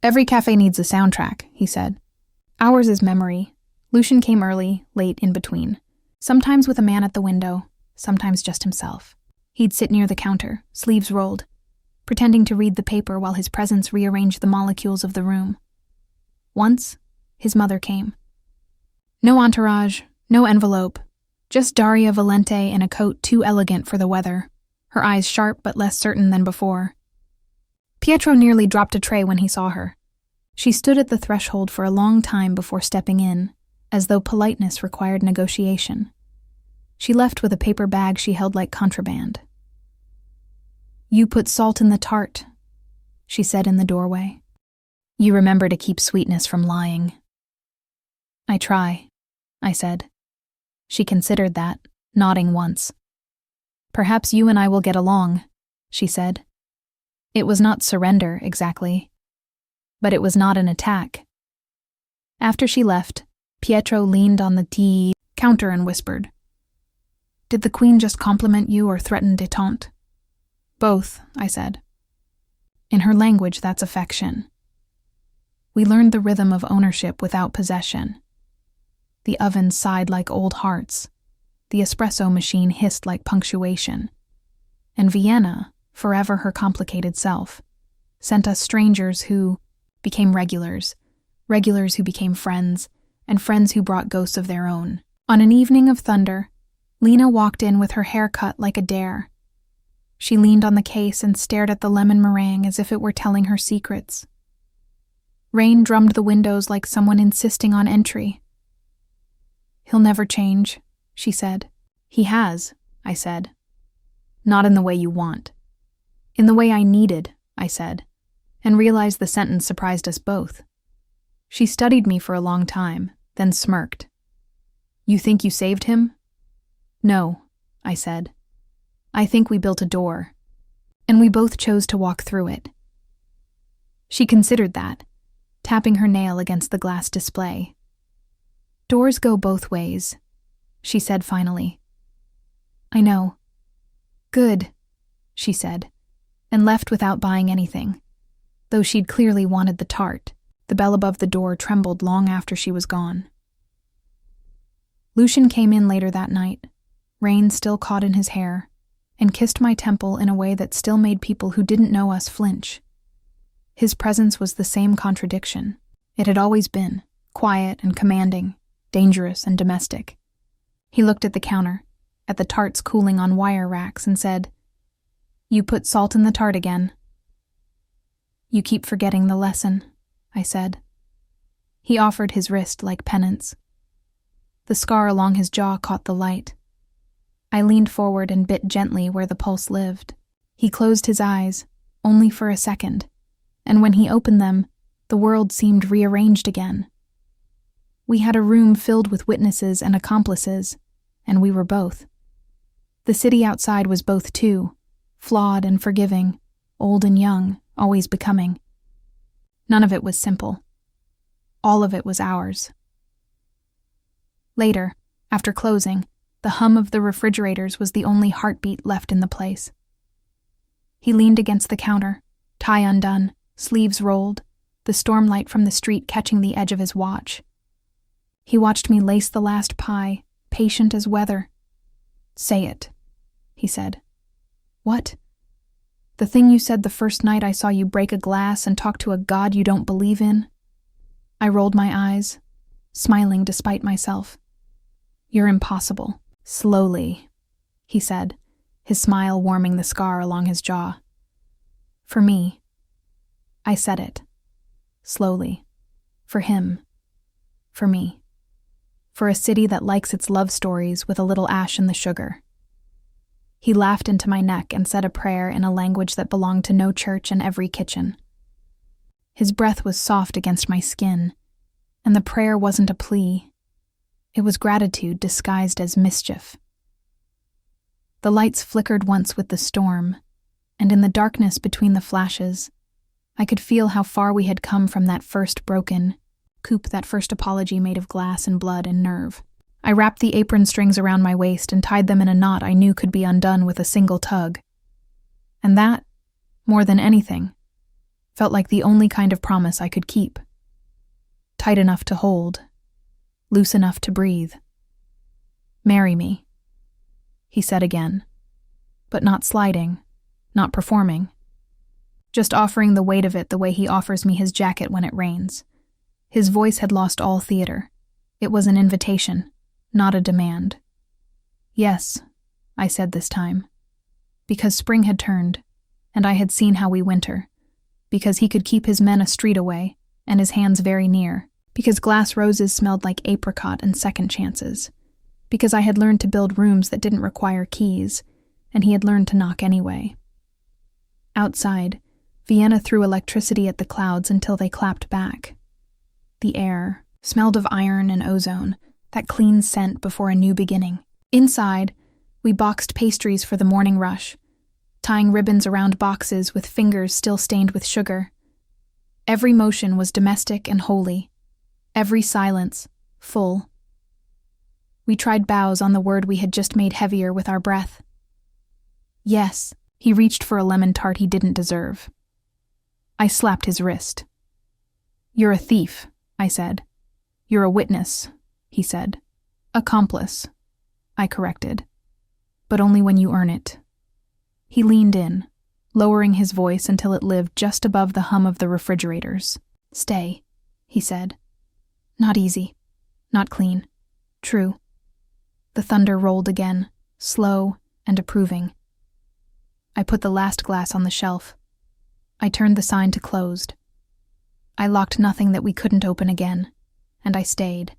"Every cafe needs a soundtrack," he said. "Ours is memory." Lucian came early, late, in between. Sometimes with a man at the window, sometimes just himself. He'd sit near the counter, sleeves rolled, pretending to read the paper while his presence rearranged the molecules of the room. Once, his mother came. No entourage, no envelope, just Daria Valente in a coat too elegant for the weather, her eyes sharp but less certain than before. Pietro nearly dropped a tray when he saw her. She stood at the threshold for a long time before stepping in, as though politeness required negotiation. She left with a paper bag she held like contraband. "You put salt in the tart," she said in the doorway. "You remember to keep sweetness from lying." "I try," I said. She considered that, nodding once. "Perhaps you and I will get along," she said. It was not surrender, exactly, but it was not an attack. After she left, Pietro leaned on the tea counter and whispered, "Did the Queen just compliment you or threaten détente?" "Both," I said. "In her language, that's affection. We learned the rhythm of ownership without possession. The oven sighed like old hearts. The espresso machine hissed like punctuation. And Vienna, forever her complicated self, sent us strangers who became regulars, regulars who became friends, and friends who brought ghosts of their own. On an evening of thunder, Lena walked in with her hair cut like a dare. She leaned on the case and stared at the lemon meringue as if it were telling her secrets. Rain drummed the windows like someone insisting on entry. "He'll never change," she said. "He has," I said. "Not in the way you want." "In the way I needed," I said, and realized the sentence surprised us both. She studied me for a long time, then smirked. "You think you saved him?" "No," I said. "I think we built a door, and we both chose to walk through it." She considered that, tapping her nail against the glass display. "Doors go both ways," she said finally. "I know." "Good," she said, and left without buying anything, though she'd clearly wanted the tart. The bell above the door trembled long after she was gone. Lucian came in later that night, rain still caught in his hair, and kissed my temple in a way that still made people who didn't know us flinch. His presence was the same contradiction. It had always been, quiet and commanding, dangerous and domestic. He looked at the counter, at the tarts cooling on wire racks, and said, "You put salt in the tart again." You keep forgetting the lesson, I said. He offered his wrist like penance. The scar along his jaw caught the light. I leaned forward and bit gently where the pulse lived. He closed his eyes, only for a second, and when he opened them, the world seemed rearranged again. We had a room filled with witnesses and accomplices, and we were both. The city outside was both too, flawed and forgiving, old and young, always becoming. None of it was simple. All of it was ours. Later, after closing, the hum of the refrigerators was the only heartbeat left in the place. He leaned against the counter, tie undone, sleeves rolled, the stormlight from the street catching the edge of his watch. He watched me lace the last pie, patient as weather. "Say it," he said. "What?" "The thing you said the first night I saw you break a glass and talk to a god you don't believe in." I rolled my eyes, smiling despite myself. "You're impossible." "Slowly," he said, his smile warming the scar along his jaw. "For me." I said it. Slowly. For him. For me. For a city that likes its love stories with a little ash in the sugar. He laughed into my neck and said a prayer in a language that belonged to no church and every kitchen. His breath was soft against my skin, and the prayer wasn't a plea. It was gratitude disguised as mischief. The lights flickered once with the storm, and in the darkness between the flashes, I could feel how far we had come from that first broken coupe, that first apology made of glass and blood and nerve. I wrapped the apron strings around my waist and tied them in a knot I knew could be undone with a single tug. And that, more than anything, felt like the only kind of promise I could keep. Tight enough to hold, loose enough to breathe. "Marry me," he said again, but not sliding, not performing. Just offering the weight of it the way he offers me his jacket when it rains. His voice had lost all theater. It was an invitation, not a demand. "Yes," I said this time, because spring had turned, and I had seen how we winter, because he could keep his men a street away, and his hands very near, because glass roses smelled like apricot and second chances, because I had learned to build rooms that didn't require keys, and he had learned to knock anyway. Outside, Vienna threw electricity at the clouds until they clapped back. The air smelled of iron and ozone, that clean scent before a new beginning. Inside, we boxed pastries for the morning rush, tying ribbons around boxes with fingers still stained with sugar. Every motion was domestic and holy, every silence full. We tried bows on the word we had just made heavier with our breath. "Yes," he reached for a lemon tart he didn't deserve. I slapped his wrist. "You're a thief," I said. "You're a witness," he said. "Accomplice," I corrected. "But only when you earn it." He leaned in, lowering his voice until it lived just above the hum of the refrigerators. "Stay," he said. "Not easy. Not clean. True." The thunder rolled again, slow and approving. I put the last glass on the shelf. I turned the sign to closed. I locked nothing that we couldn't open again, and I stayed.